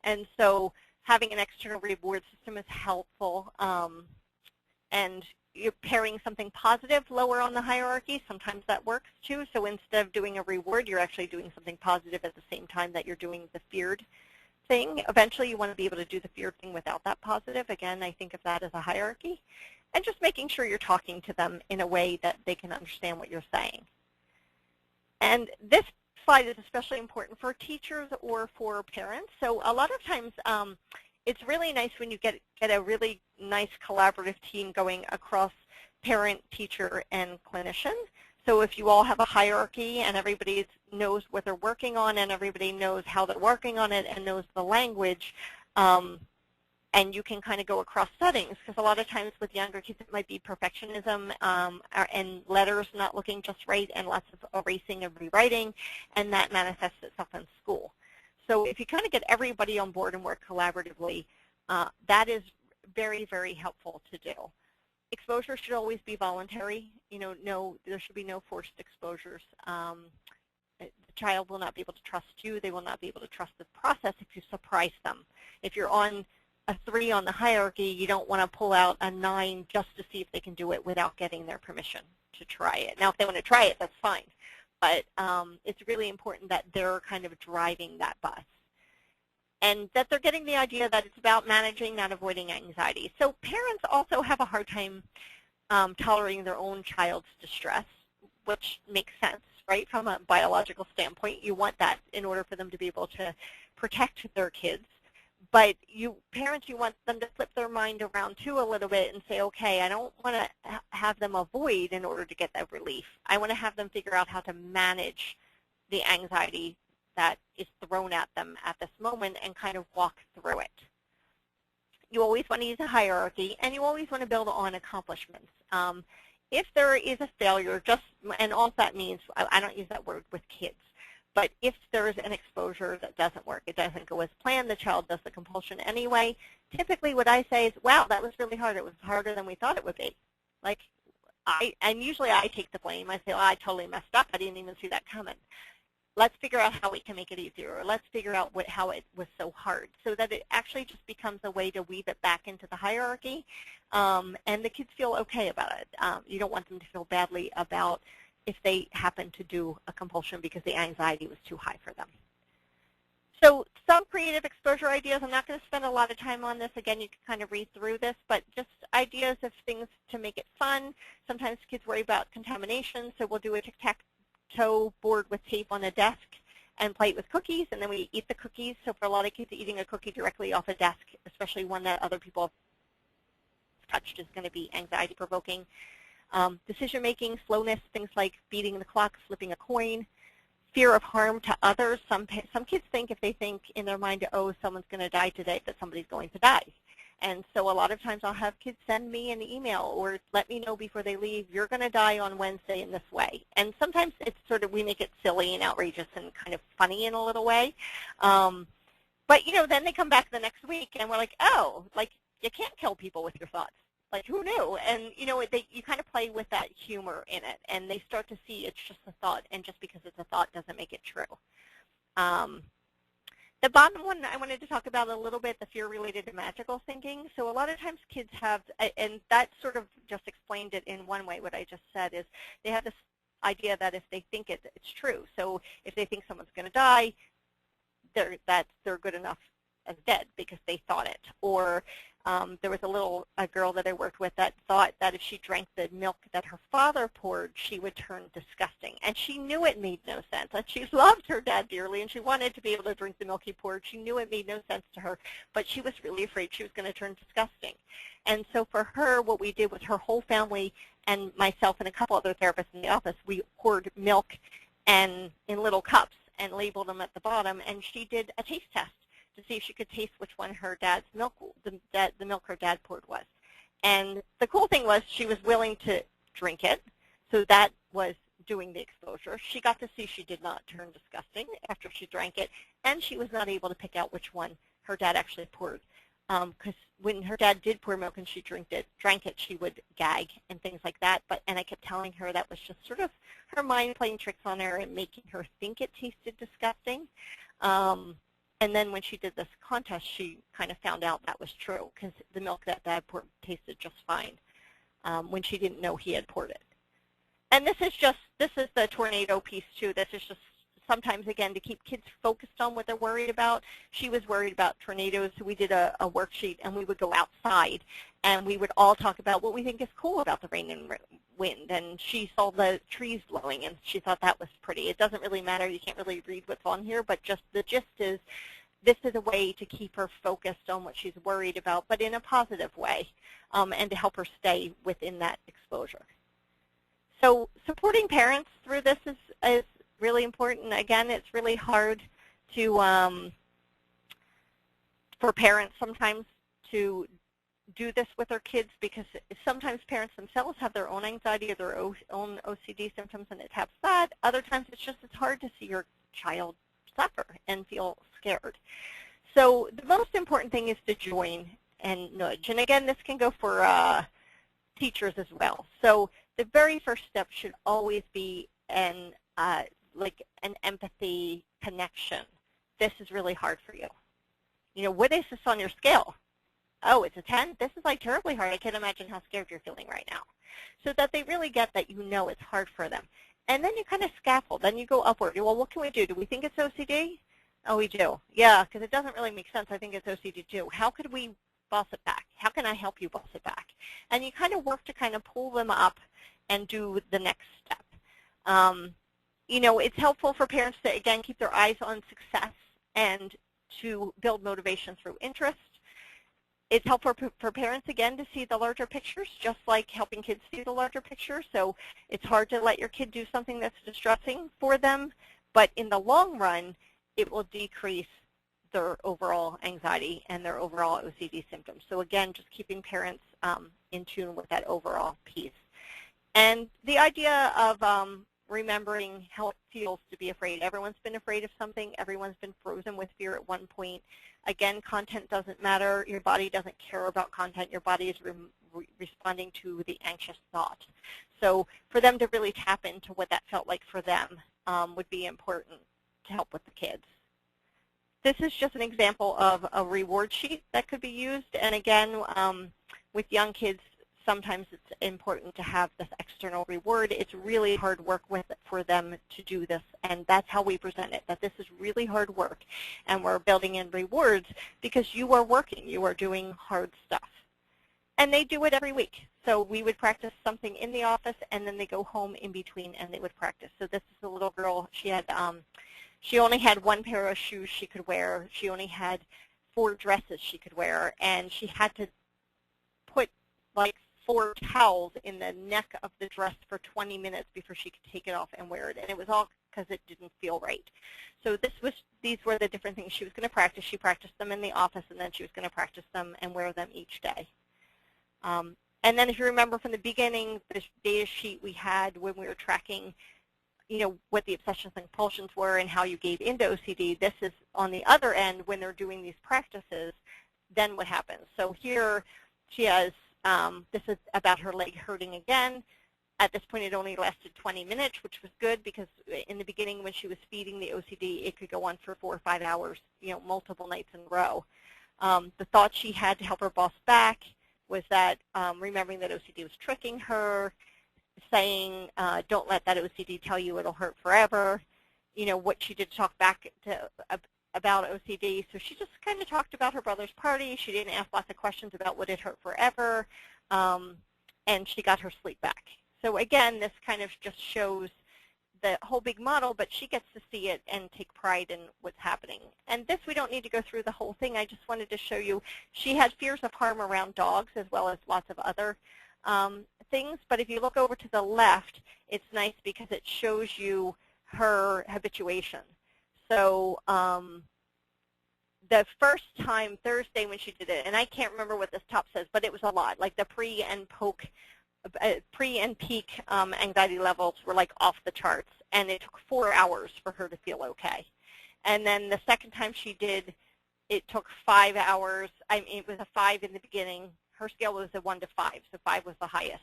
And so having an external reward system is helpful. And you're pairing something positive lower on the hierarchy. Sometimes that works too. So instead of doing a reward, you're actually doing something positive at the same time that you're doing the feared thing. Eventually, you want to be able to do the feared thing without that positive. Again, I think of that as a hierarchy. And just making sure you're talking to them in a way that they can understand what you're saying. And this slide is especially important for teachers or for parents. So a lot of times, it's really nice when you get a really nice collaborative team going across parent, teacher, and clinician. So if you all have a hierarchy and everybody knows what they're working on and everybody knows how they're working on it and knows the language, and you can kind of go across settings, because a lot of times with younger kids it might be perfectionism and letters not looking just right and lots of erasing and rewriting, and that manifests itself in school. So if you kind of get everybody on board and work collaboratively, that is very, very helpful to do. Exposure should always be voluntary. There should be no forced exposures. It's child will not be able to trust you. They will not be able to trust the process if you surprise them. If you're on a 3 on the hierarchy, you don't want to pull out a 9 just to see if they can do it without getting their permission to try it. Now, if they want to try it, that's fine. But it's really important that they're kind of driving that bus. And that they're getting the idea that it's about managing, not avoiding anxiety. So parents also have a hard time tolerating their own child's distress, which makes sense, right? From a biological standpoint, you want that in order for them to be able to protect their kids. But parents, you want them to flip their mind around too a little bit and say, okay, I don't want to have them avoid in order to get that relief. I want to have them figure out how to manage the anxiety that is thrown at them at this moment and kind of walk through it. You always want to use a hierarchy, and you always want to build on accomplishments. If there is a failure, and all that means, I don't use that word with kids, but if there's an exposure that doesn't work, it doesn't go as planned, the child does the compulsion anyway, typically what I say is, wow, that was really hard. It was harder than we thought it would be. And usually I take the blame. I say, oh, I totally messed up. I didn't even see that coming. Let's figure out how we can make it easier, or let's figure out how it was so hard, so that it actually just becomes a way to weave it back into the hierarchy, and the kids feel okay about it. You don't want them to feel badly about if they happen to do a compulsion because the anxiety was too high for them. So some creative exposure ideas. I'm not going to spend a lot of time on this. Again, you can kind of read through this, but just ideas of things to make it fun. Sometimes kids worry about contamination, so we'll do a tic-tac-toe board with tape on a desk and play it with cookies, and then we eat the cookies. So for a lot of kids, eating a cookie directly off a desk, especially one that other people have touched, is going to be anxiety-provoking. Decision-making, slowness, things like beating the clock, flipping a coin, fear of harm to others. Some kids think if they think in their mind, oh, someone's going to die today, that somebody's going to die. And so a lot of times I'll have kids send me an email or let me know before they leave, you're going to die on Wednesday in this way. And sometimes it's sort of, we make it silly and outrageous and kind of funny in a little way. But, then they come back the next week and we're like, oh, you can't kill people with your thoughts. Who knew? And, you kind of play with that humor in it, and they start to see it's just a thought, and just because it's a thought doesn't make it true. The bottom one I wanted to talk about a little bit, the fear related to magical thinking. So a lot of times kids have, and that sort of just explained it in one way, what I just said, is they have this idea that if they think it's true. So if they think someone's going to die, they're good enough as dead because they thought it. Or there was a girl that I worked with that thought that if she drank the milk that her father poured, she would turn disgusting. And she knew it made no sense. And she loved her dad dearly, and she wanted to be able to drink the milk he poured. She knew it made no sense to her, but she was really afraid she was going to turn disgusting. And so for her, what we did was her whole family and myself and a couple other therapists in the office, we poured milk in little cups and labeled them at the bottom, and she did a taste test to see if she could taste which one her dad's milk, the milk her dad poured was. And the cool thing was she was willing to drink it, so that was doing the exposure. She got to see she did not turn disgusting after she drank it, and she was not able to pick out which one her dad actually poured. Because when her dad did pour milk and she drank it, she would gag and things like that. And I kept telling her that was just sort of her mind playing tricks on her and making her think it tasted disgusting. And then when she did this contest, she kind of found out that was true because the milk that Dad poured tasted just fine when she didn't know he had poured it. And this is the tornado piece too. This is just sometimes, again, to keep kids focused on what they're worried about. She was worried about tornadoes, so we did a worksheet, and we would go outside, and we would all talk about what we think is cool about the rain and wind. And she saw the trees blowing, and she thought that was pretty. It doesn't really matter. You can't really read what's on here, but just the gist is this is a way to keep her focused on what she's worried about, but in a positive way, and to help her stay within that exposure. So supporting parents through this is really important. Again, it's really hard to for parents sometimes to do this with their kids because sometimes parents themselves have their own anxiety or their own OCD symptoms, and it helps that. Other times it's hard to see your child suffer and feel scared. So the most important thing is to join and nudge. And again, this can go for teachers as well. So the very first step should always be like an empathy connection. This is really hard for you. What is this on your scale? Oh, it's a 10? This is like terribly hard. I can't imagine how scared you're feeling right now. So that they really get that it's hard for them. And then you kind of scaffold. Then you go upward. Well, what can we do? Do we think it's OCD? Oh, we do. Yeah, because it doesn't really make sense. I think it's OCD too. How could we boss it back? How can I help you boss it back? And you kind of work to kind of pull them up and do the next step. It's helpful for parents to, again, keep their eyes on success and to build motivation through interest. It's helpful for parents, again, to see the larger pictures, just like helping kids see the larger picture. So it's hard to let your kid do something that's distressing for them, but in the long run, it will decrease their overall anxiety and their overall OCD symptoms. So again, just keeping parents in tune with that overall piece. And the idea of remembering how it feels to be afraid. Everyone's been afraid of something. Everyone's been frozen with fear at one point. Again, content doesn't matter. Your body doesn't care about content. Your body is responding to the anxious thought. So for them to really tap into what that felt like for them would be important to help with the kids. This is just an example of a reward sheet that could be used. And again, with young kids, sometimes it's important to have this external reward. It's really hard work for them to do this, and that's how we present it, that this is really hard work, and we're building in rewards because you are working, you are doing hard stuff. And they do it every week. So we would practice something in the office, and then they go home in between, and they would practice. So this is a little girl. She only had one pair of shoes she could wear. She only had 4 dresses she could wear, and she had to put like 4 towels in the neck of the dress for 20 minutes before she could take it off and wear it. And it was all because it didn't feel right. So these were the different things she was going to practice. She practiced them in the office, and then she was going to practice them and wear them each day. And then if you remember from the beginning, the data sheet we had when we were tracking what the obsessions and compulsions were and how you gave into OCD, this is on the other end when they're doing these practices, then what happens. So here she has, this is about her leg hurting again. At this point, it only lasted 20 minutes, which was good because in the beginning when she was feeding the OCD, it could go on for 4 or 5 hours, multiple nights in a row. The thought she had to help her boss back was that remembering that OCD was tricking her, saying, don't let that OCD tell you it'll hurt forever, what she did to talk back to about OCD. So she just kind of talked about her brother's party. She didn't ask lots of questions about would it hurt forever, and she got her sleep back. So again, this kind of just shows the whole big model, but she gets to see it and take pride in what's happening. And this, we don't need to go through the whole thing. I just wanted to show you she had fears of harm around dogs as well as lots of other things. But if you look over to the left, it's nice because it shows you her habituation. So the first time, Thursday, when she did it, and I can't remember what this top says, but it was a lot. Like the pre and peak anxiety levels were like off the charts, and it took 4 hours for her to feel okay. And then the second time she did, it took 5 hours. I mean, it was a 5 in the beginning. Her scale was a 1 to 5, so 5 was the highest.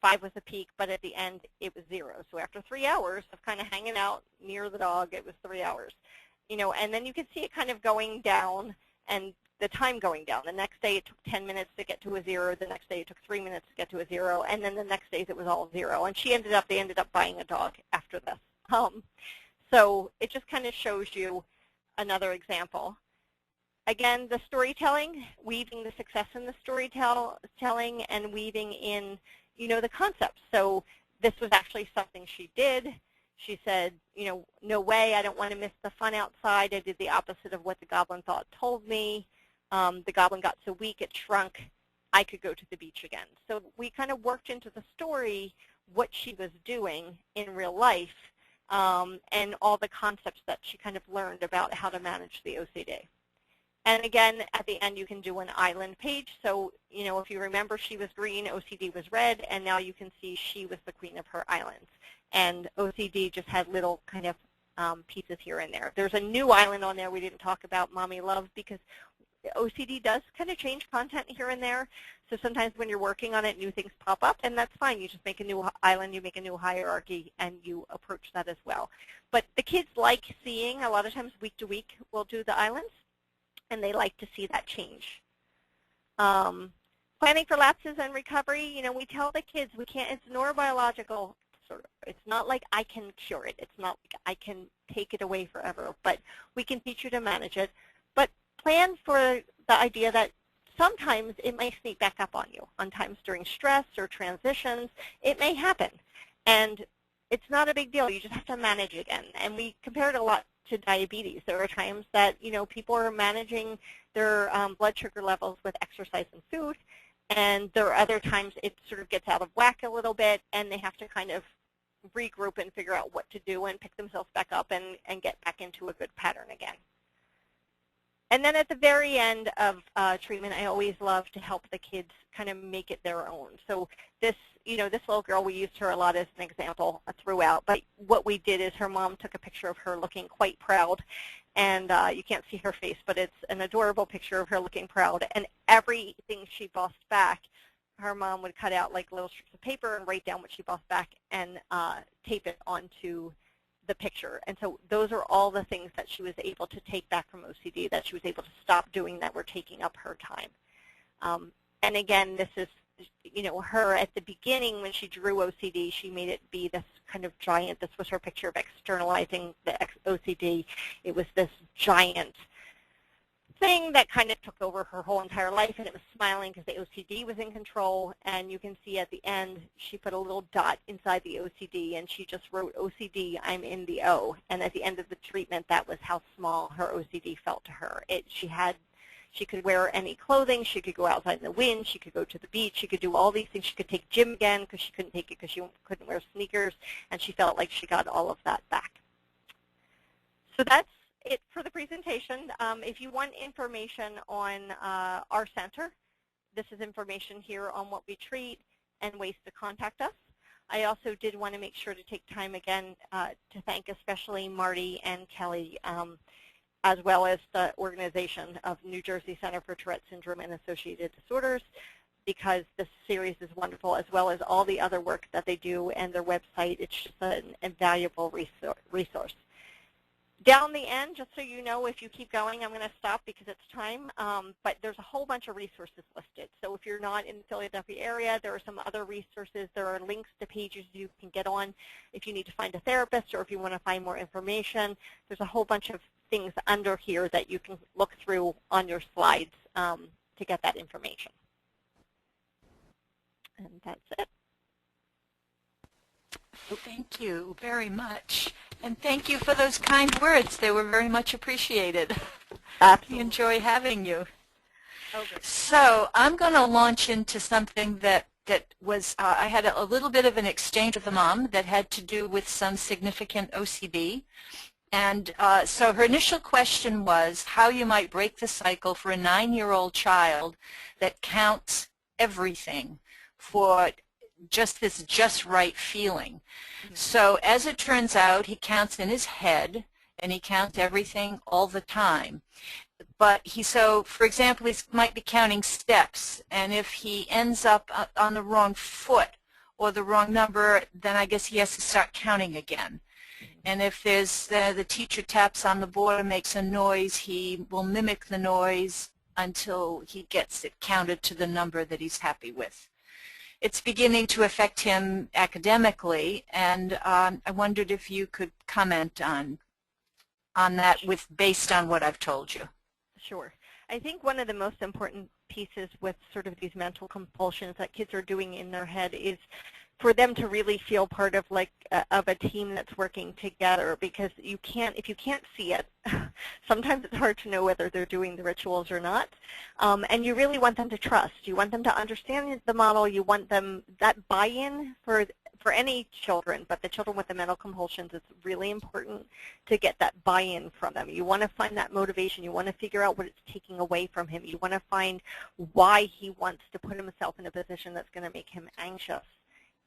5 was the peak, but at the end, it was 0. So after 3 hours of kind of hanging out near the dog, it was 3 hours. And then you can see it kind of going down and the time going down. The next day, it took 10 minutes to get to a 0. The next day, it took 3 minutes to get to a 0. And then the next days, it was all 0. And they ended up buying a dog after this. So it just kind of shows you another example. Again, the storytelling, weaving the success in the storytelling and weaving in, the concepts. So this was actually something she did. She said, no way, I don't want to miss the fun outside. I did the opposite of what the goblin thought told me. The goblin got so weak it shrunk. I could go to the beach again. So we kind of worked into the story what she was doing in real life and all the concepts that she kind of learned about how to manage the OCD. And again, at the end, you can do an island page. So, if you remember, she was green, OCD was red, and now you can see she was the queen of her islands. And OCD just had little kind of pieces here and there. There's a new island on there we didn't talk about, Mommy Love, because OCD does kind of change content here and there. So sometimes when you're working on it, new things pop up, and that's fine. You just make a new island, you make a new hierarchy, and you approach that as well. But the kids like seeing, a lot of times week to week, we'll do the islands, and they like to see that change. Planning for lapses and recovery, you know, we tell the kids we can't, it's neurobiological. It's not like I can cure it. It's not like I can take it away forever, but we can teach you to manage it. But plan for the idea that sometimes it may sneak back up on you. On times during stress or transitions, it may happen. And it's not a big deal. You just have to manage it again. And we compare it a lot to diabetes. There are times that, you know, people are managing their blood sugar levels with exercise and food. And there are other times it sort of gets out of whack a little bit, and they have to kind of regroup and figure out what to do and pick themselves back up and get back into a good pattern again. And then at the very end of treatment, I always love to help the kids kind of make it their own. So this, you know, this little girl, we used her a lot as an example throughout. But what we did is her mom took a picture of her looking quite proud. And you can't see her face, but it's an adorable picture of her looking proud. And everything she bossed back, her mom would cut out like little strips of paper and write down what she bossed back and tape it onto the picture. And so those are all the things that she was able to take back from OCD, that she was able to stop doing that were taking up her time. And again, this is, you know, her at the beginning when she drew OCD, she made it be this kind of giant, this was her picture of externalizing the OCD. It was this giant thing that kind of took over her whole entire life, and it was smiling because the OCD was in control. And you can see at the end, she put a little dot inside the OCD, and she just wrote OCD, I'm in the O. And at the end of the treatment, that was how small her OCD felt to her. She could wear any clothing, she could go outside in the wind, she could go to the beach, she could do all these things. She could take gym again because she couldn't take it because she couldn't wear sneakers, and she felt like she got all of that back. So that's it for the presentation. If you want information on our center, this is information here on what we treat and ways to contact us. I also did want to make sure to take time again to thank especially Marty and Kelly, as well as the organization of New Jersey Center for Tourette Syndrome and Associated Disorders, because this series is wonderful, as well as all the other work that they do and their website. It's just an invaluable resource. Down the end, just so you know, if you keep going, I'm going to stop because it's time, but there's a whole bunch of resources listed. So if you're not in the Philadelphia area, there are some other resources. There are links to pages you can get on if you need to find a therapist or if you want to find more information. There's a whole bunch of things under here that you can look through on your slides to get that information. And that's it.
Thank you very much. And thank you for those kind words. They were very much appreciated.
Absolutely.
We enjoy having you.
Okay.
So I'm going to launch into something that was, I had a little bit of an exchange with a mom that had to do with some significant OCD. And so her initial question was how you might break the cycle for a 9-year-old child that counts everything for just this just right feeling. So as it turns out, he counts in his head, and he counts everything all the time. But so for example, he might be counting steps, and if he ends up on the wrong foot or the wrong number, then I guess he has to start counting again. And if there's the teacher taps on the board and makes a noise, he will mimic the noise until he gets it counted to the number that he's happy with. It's beginning to affect him academically, and I wondered if you could comment on that based on what I've told you.
Sure. I think one of the most important pieces with sort of these mental compulsions that kids are doing in their head is for them to really feel part of of a team that's working together, because if you can't see it, sometimes it's hard to know whether they're doing the rituals or not. And you really want them to trust. You want them to understand the model. You want them that buy-in for any children, but the children with the mental compulsions, it's really important to get that buy-in from them. You want to find that motivation. You want to figure out what it's taking away from him. You want to find why he wants to put himself in a position that's going to make him anxious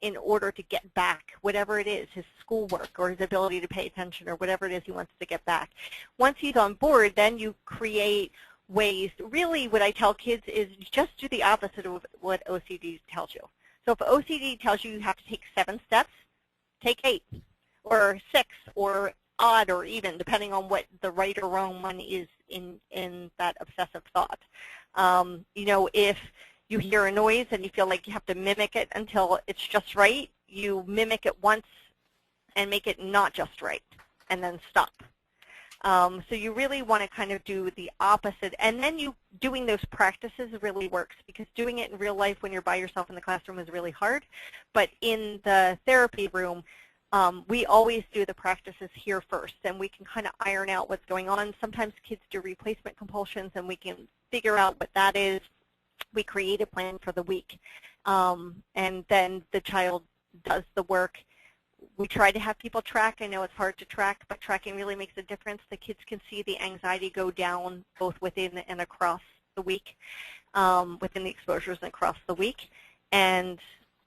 in order to get back whatever it is, his schoolwork or his ability to pay attention or whatever it is he wants to get back. Once he's on board, then you create ways, really what I tell kids is just do the opposite of what OCD tells you. So if OCD tells you you have to take 7 steps, take 8 or 6 or odd or even, depending on what the right or wrong one is in that obsessive thought. You know, if you hear a noise and you feel like you have to mimic it until it's just right, you mimic it once and make it not just right, and then stop. So you really want to kind of do the opposite, and then doing those practices really works, because doing it in real life when you're by yourself in the classroom is really hard. But in the therapy room, we always do the practices here first, and we can kind of iron out what's going on. Sometimes kids do replacement compulsions, and we can figure out what that is. We create a plan for the week, and then the child does the work. We try to have people track. I know it's hard to track, but tracking really makes a difference. The kids can see the anxiety go down both within and across the week, within the exposures and across the week. And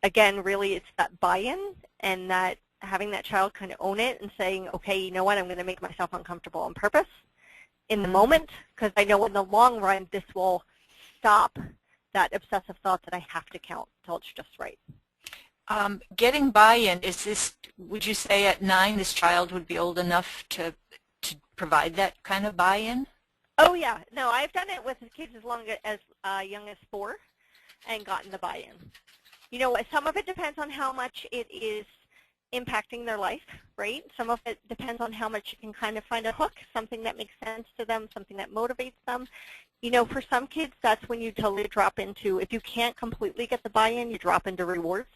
again, really it's that buy-in and that having that child kind of own it and saying, okay, you know what, I'm going to make myself uncomfortable on purpose in the moment, because I know in the long run this will stop that obsessive thought that I have to count until it's just right.
Getting buy-in, would you say at 9 this child would be old enough to provide that kind of buy-in?
Oh yeah, no, I've done it with kids as young as 4 and gotten the buy-in. You know, some of it depends on how much it is impacting their life, right? Some of it depends on how much you can kind of find a hook, something that makes sense to them, something that motivates them. You know, for some kids, that's when you totally drop into, if you can't completely get the buy-in, you drop into rewards.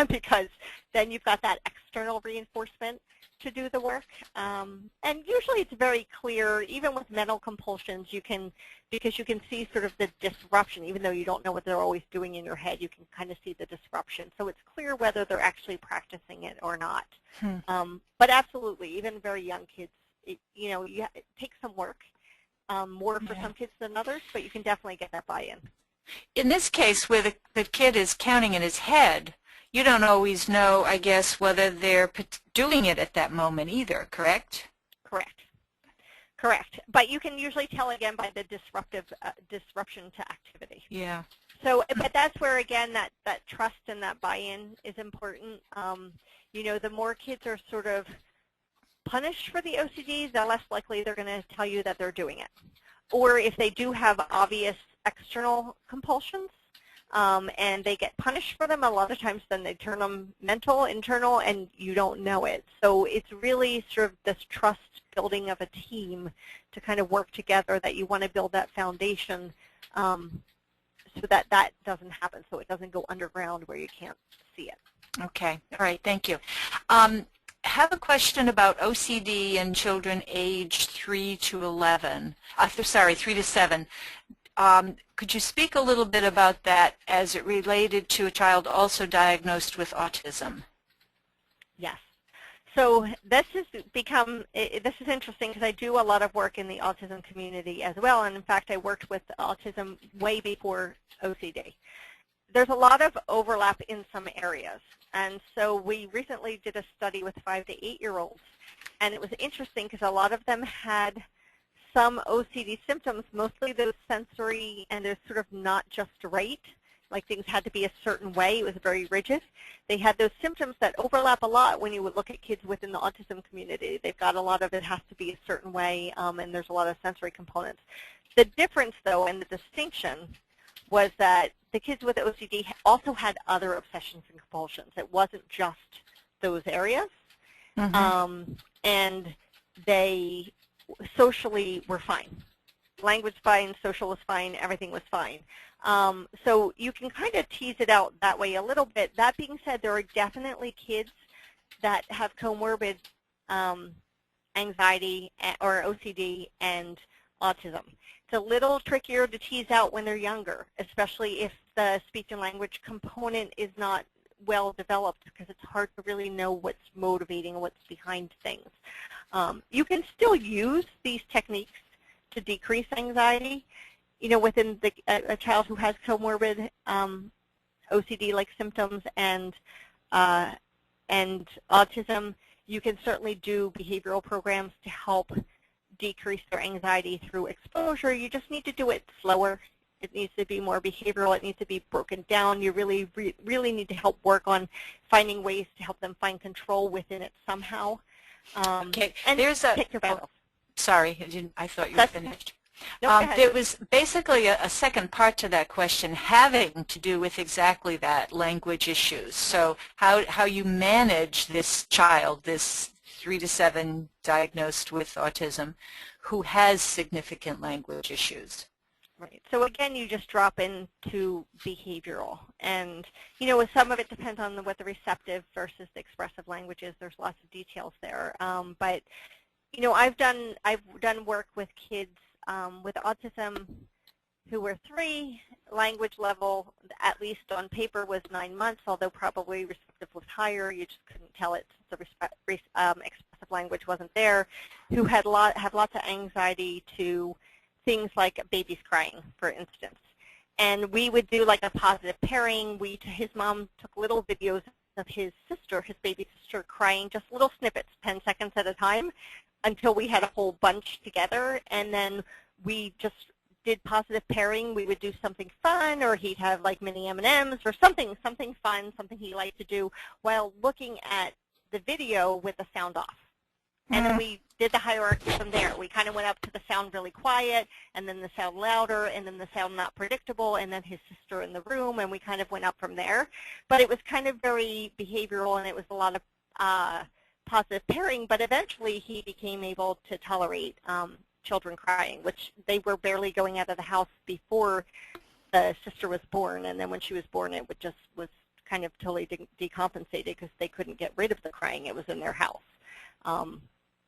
Because then you've got that external reinforcement to do the work. And usually it's very clear, even with mental compulsions, because you can see sort of the disruption, even though you don't know what they're always doing in your head, you can kind of see the disruption. So it's clear whether they're actually practicing it or not. But absolutely, even very young kids, it takes some work, more for some kids than others, but you can definitely get that buy-in.
In this case, where the kid is counting in his head, you don't always know, I guess, whether they're doing it at that moment either, correct?
Correct. But you can usually tell, again, by the disruption to activity.
Yeah.
So, but that's where, again, that trust and that buy-in is important. You know, the more kids are sort of punished for the OCD, the less likely they're going to tell you that they're doing it. Or if they do have obvious external compulsions, and they get punished for them, a lot of times then they turn them mental, internal, and you don't know it. So it's really sort of this trust building of a team to kind of work together, that you want to build that foundation so that that doesn't happen, so it doesn't go underground where you can't see it.
Okay. All right. Thank you. Have a question about OCD in children aged 3 to 11. 3 to 7. Could you speak a little bit about that as it related to a child also diagnosed with autism?
Yes. So this is interesting, because I do a lot of work in the autism community as well, and in fact I worked with autism way before OCD. There's a lot of overlap in some areas, and so we recently did a study with 5 to 8-year-olds, and it was interesting because a lot of them had some OCD symptoms, mostly those sensory, and they're sort of not just right, like things had to be a certain way. It was very rigid. They had those symptoms that overlap a lot when you would look at kids within the autism community. They've got a lot of it has to be a certain way, and there's a lot of sensory components. The difference, though, and the distinction was that the kids with OCD also had other obsessions and compulsions. It wasn't just those areas, and they socially were fine. Language fine, social was fine, everything was fine. So you can kind of tease it out that way a little bit. That being said, there are definitely kids that have comorbid anxiety or OCD and autism. It's a little trickier to tease out when they're younger, especially if the speech and language component is not well developed, because it's hard to really know what's motivating and what's behind things. You can still use these techniques to decrease anxiety. You know, within a child who has comorbid OCD-like symptoms and autism, you can certainly do behavioral programs to help decrease their anxiety through exposure. You just need to do it slower. It needs to be more behavioral. It needs to be broken down. You really need to help work on finding ways to help them find control within it somehow.
Okay,
and
there's a...
pick your battles.
Sorry, I thought you were finished.
No,
there was basically a second part to that question having to do with exactly that, language issues. So how you manage this child, this 3 to 7 diagnosed with autism, who has significant language issues.
Right. So again, you just drop into behavioral, and with some of it depends on what the receptive versus the expressive language is. There's lots of details there, but I've done work with kids with autism who were 3. Language level, at least on paper, was 9 months, although probably receptive was higher. You just couldn't tell it since the expressive language wasn't there. Who had lots of anxiety to things like babies crying, for instance. And we would do like a positive pairing. His mom took little videos of his baby sister, crying, just little snippets, 10 seconds at a time, until we had a whole bunch together. And then we just did positive pairing. We would do something fun, or he'd have like mini M&Ms or something fun, something he liked to do, while looking at the video with the sound off. And then we did the hierarchy from there. We kind of went up to the sound really quiet, and then the sound louder, and then the sound not predictable, and then his sister in the room, and we kind of went up from there. But it was kind of very behavioral, and it was a lot of positive pairing, but eventually he became able to tolerate children crying, which they were barely going out of the house before the sister was born, and then when she was born, it was kind of totally decompensated because they couldn't get rid of the crying. It was in their house.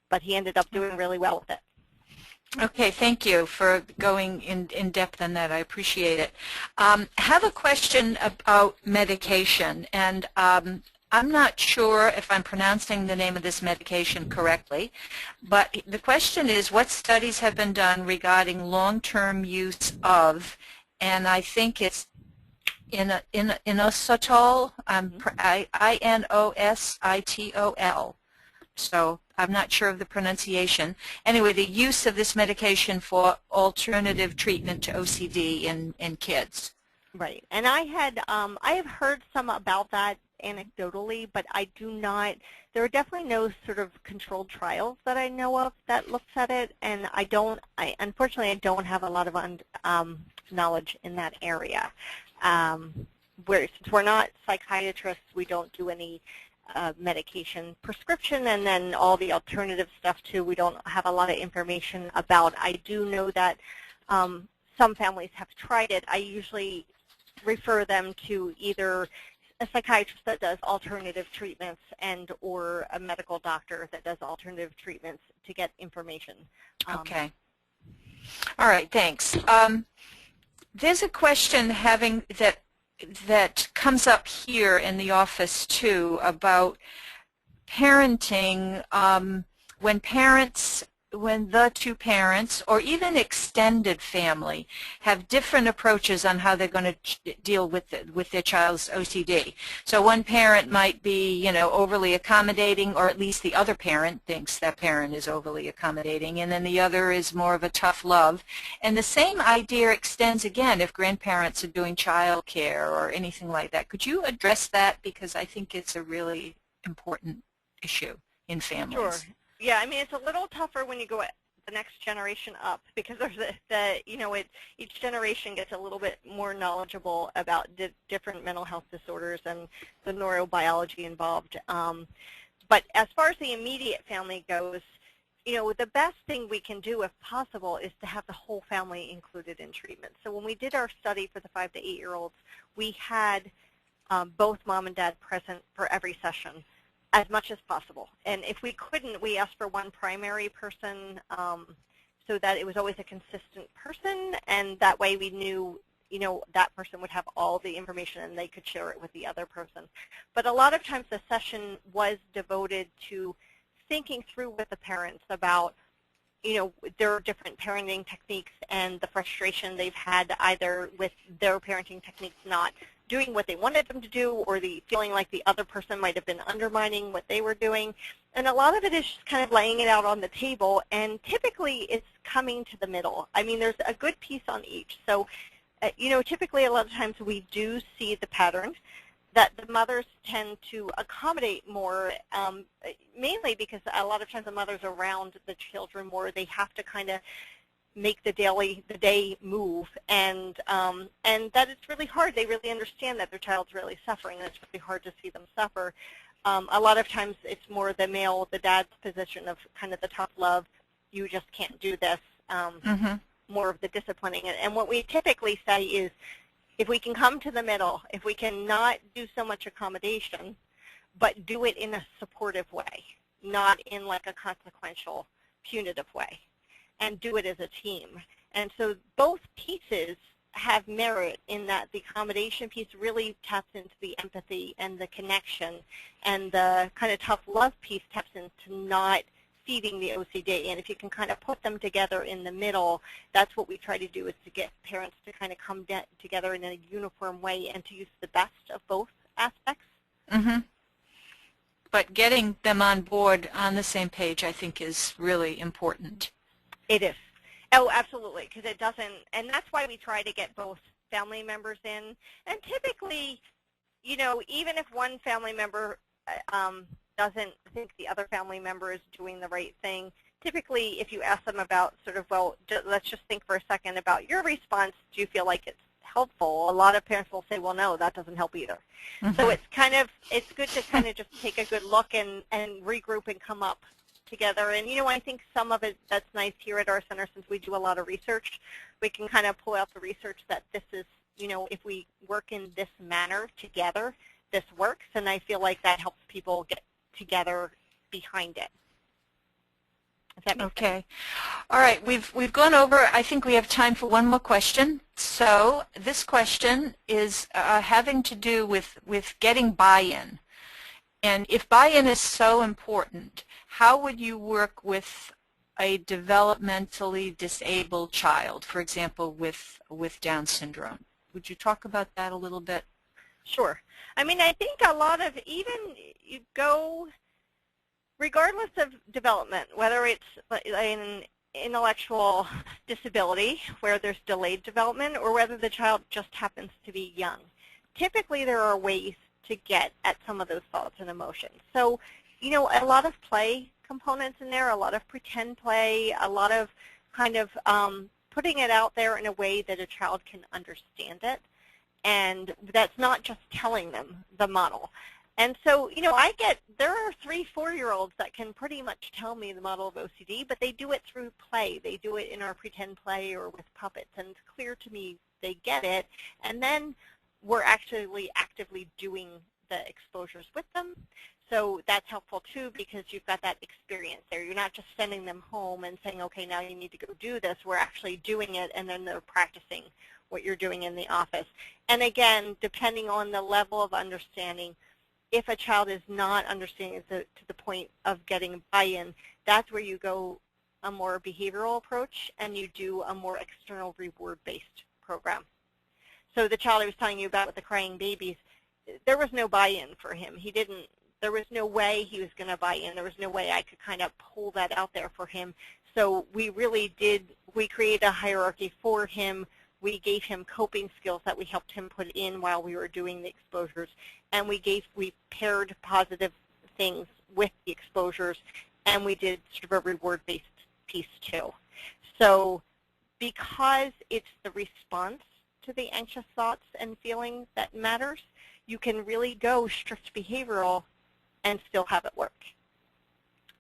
But he ended up doing really well with it.
Okay, thank you for going in depth on that. I appreciate it. Have a question about medication, and I'm not sure if I'm pronouncing the name of this medication correctly, but the question is, what studies have been done regarding long-term use of, and I think it's inositol, inositol. So I'm not sure of the pronunciation. Anyway, the use of this medication for alternative treatment to OCD in kids.
Right. And I have heard some about that anecdotally, but I do not, there are definitely no sort of controlled trials that I know of that looks at it, and unfortunately I don't have a lot of knowledge in that area. Since we're not psychiatrists, we don't do any medication prescription, and then all the alternative stuff too, we don't have a lot of information about. I do know that some families have tried it. I usually refer them to either a psychiatrist that does alternative treatments and or a medical doctor that does alternative treatments to get information.
Okay. All right, thanks. There's a question that comes up here in the office too about parenting when the two parents or even extended family have different approaches on how they're going to deal with their child's OCD. So one parent might be, overly accommodating, or at least the other parent thinks that parent is overly accommodating, and then the other is more of a tough love. And the same idea extends again if grandparents are doing child care or anything like that. Could you address that, because I think it's a really important issue in families?
Sure. Yeah, I mean, it's a little tougher when you go the next generation up, because there's each generation gets a little bit more knowledgeable about different mental health disorders and the neurobiology involved. But as far as the immediate family goes, the best thing we can do, if possible, is to have the whole family included in treatment. So when we did our study for the 5 to 8-year-olds, we had both mom and dad present for every session, as much as possible. And if we couldn't, we asked for one primary person so that it was always a consistent person, and that way we knew, that person would have all the information and they could share it with the other person. But a lot of times the session was devoted to thinking through with the parents about, their different parenting techniques and the frustration they've had either with their parenting techniques not doing what they wanted them to do, or the feeling like the other person might have been undermining what they were doing. And a lot of it is just kind of laying it out on the table, and typically it's coming to the middle. I mean, there's a good piece on each. So, typically a lot of times we do see the pattern that the mothers tend to accommodate more, mainly because a lot of times the mothers around the children more, they have to kind of make the day move, and that it's really hard. They really understand that their child's really suffering, and it's really hard to see them suffer. A lot of times it's more the male, the dad's position of kind of the tough love, you just can't do this, more of the disciplining. And what we typically say is, if we can come to the middle, if we can not do so much accommodation, but do it in a supportive way, not in like a consequential, punitive way, and do it as a team. And so both pieces have merit in that the accommodation piece really taps into the empathy and the connection, and the kind of tough love piece taps into not feeding the OCD. And if you can kind of put them together in the middle, that's what we try to do, is to get parents to kind of come together in a uniform way and to use the best of both aspects.
But getting them on board on the same page, I think, is really important.
It is. Oh, absolutely, because it doesn't, and that's why we try to get both family members in. And typically, even if one family member doesn't think the other family member is doing the right thing, typically if you ask them about sort of, well, let's just think for a second about your response, do you feel like it's helpful? A lot of parents will say, well, no, that doesn't help either. So it's good to kind of just take a good look and regroup and come up together. And, I think some of it that's nice here at our center, since we do a lot of research, we can kind of pull out the research that this is, if we work in this manner together, this works. And I feel like that helps people get together behind it. If that makes sense.
All right. We've gone over. I think we have time for one more question. So this question is having to do with getting buy-in. And if buy-in is so important, how would you work with a developmentally disabled child, for example, with Down syndrome? Would you talk about that a little bit?
Sure. I mean, I think a lot of, even you go, regardless of development, whether it's an intellectual disability where there's delayed development, or whether the child just happens to be young, typically there are ways to get at some of those thoughts and emotions. So, a lot of play components in there, a lot of pretend play, a lot of kind of putting it out there in a way that a child can understand it. And that's not just telling them the model. And so, there are 3-4-year-olds that can pretty much tell me the model of OCD, but they do it through play. They do it in our pretend play or with puppets, and it's clear to me they get it. And then we're actually actively doing the exposures with them. So that's helpful too, because you've got that experience there. You're not just sending them home and saying, okay, now you need to go do this. We're actually doing it, and then they're practicing what you're doing in the office. And again, depending on the level of understanding, if a child is not understanding to the point of getting buy-in, that's where you go a more behavioral approach, and you do a more external reward-based program. So the child I was telling you about with the crying babies, there was no buy-in for him. There was no way he was going to buy in. There was no way I could kind of pull that out there for him. So we created a hierarchy for him. We gave him coping skills that we helped him put in while we were doing the exposures. And we paired positive things with the exposures, and we did sort of a reward-based piece too. So because it's the response to the anxious thoughts and feelings that matters, you can really go strict behavioral and still have it work.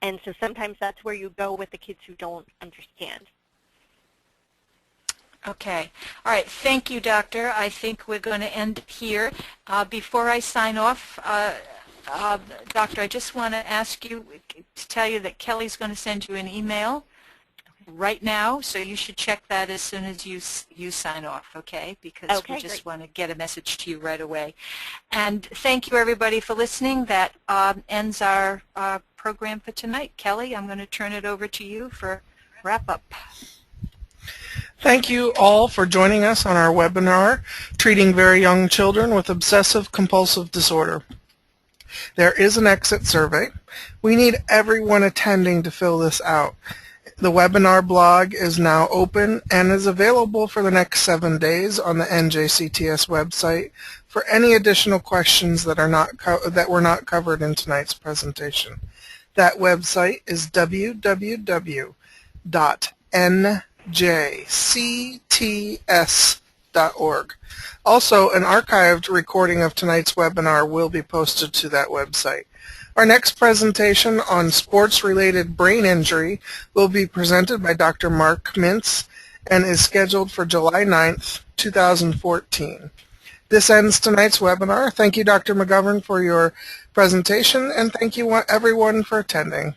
And so sometimes that's where you go with the kids who don't understand.
Okay. All right. Thank you, Doctor. I think we're going to end here. Before I sign off, Doctor, I just want to ask you to tell you that Kelly's going to send you an email right now, so you should check that as soon as you sign off, okay? Because we just want to get a message to you right away. And thank you, everybody, for listening. That ends our program for tonight. Kelly, I'm going to turn it over to you for wrap-up.
Thank you all for joining us on our webinar, Treating Very Young Children with Obsessive Compulsive Disorder. There is an exit survey. We need everyone attending to fill this out. The webinar blog is now open and is available for the next 7 days on the NJCTS website for any additional questions that were not covered in tonight's presentation. That website is www.njcts.org. Also, an archived recording of tonight's webinar will be posted to that website. Our next presentation on sports-related brain injury will be presented by Dr. Mark Mintz and is scheduled for July 9th, 2014. This ends tonight's webinar. Thank you, Dr. McGovern, for your presentation, and thank you everyone for attending.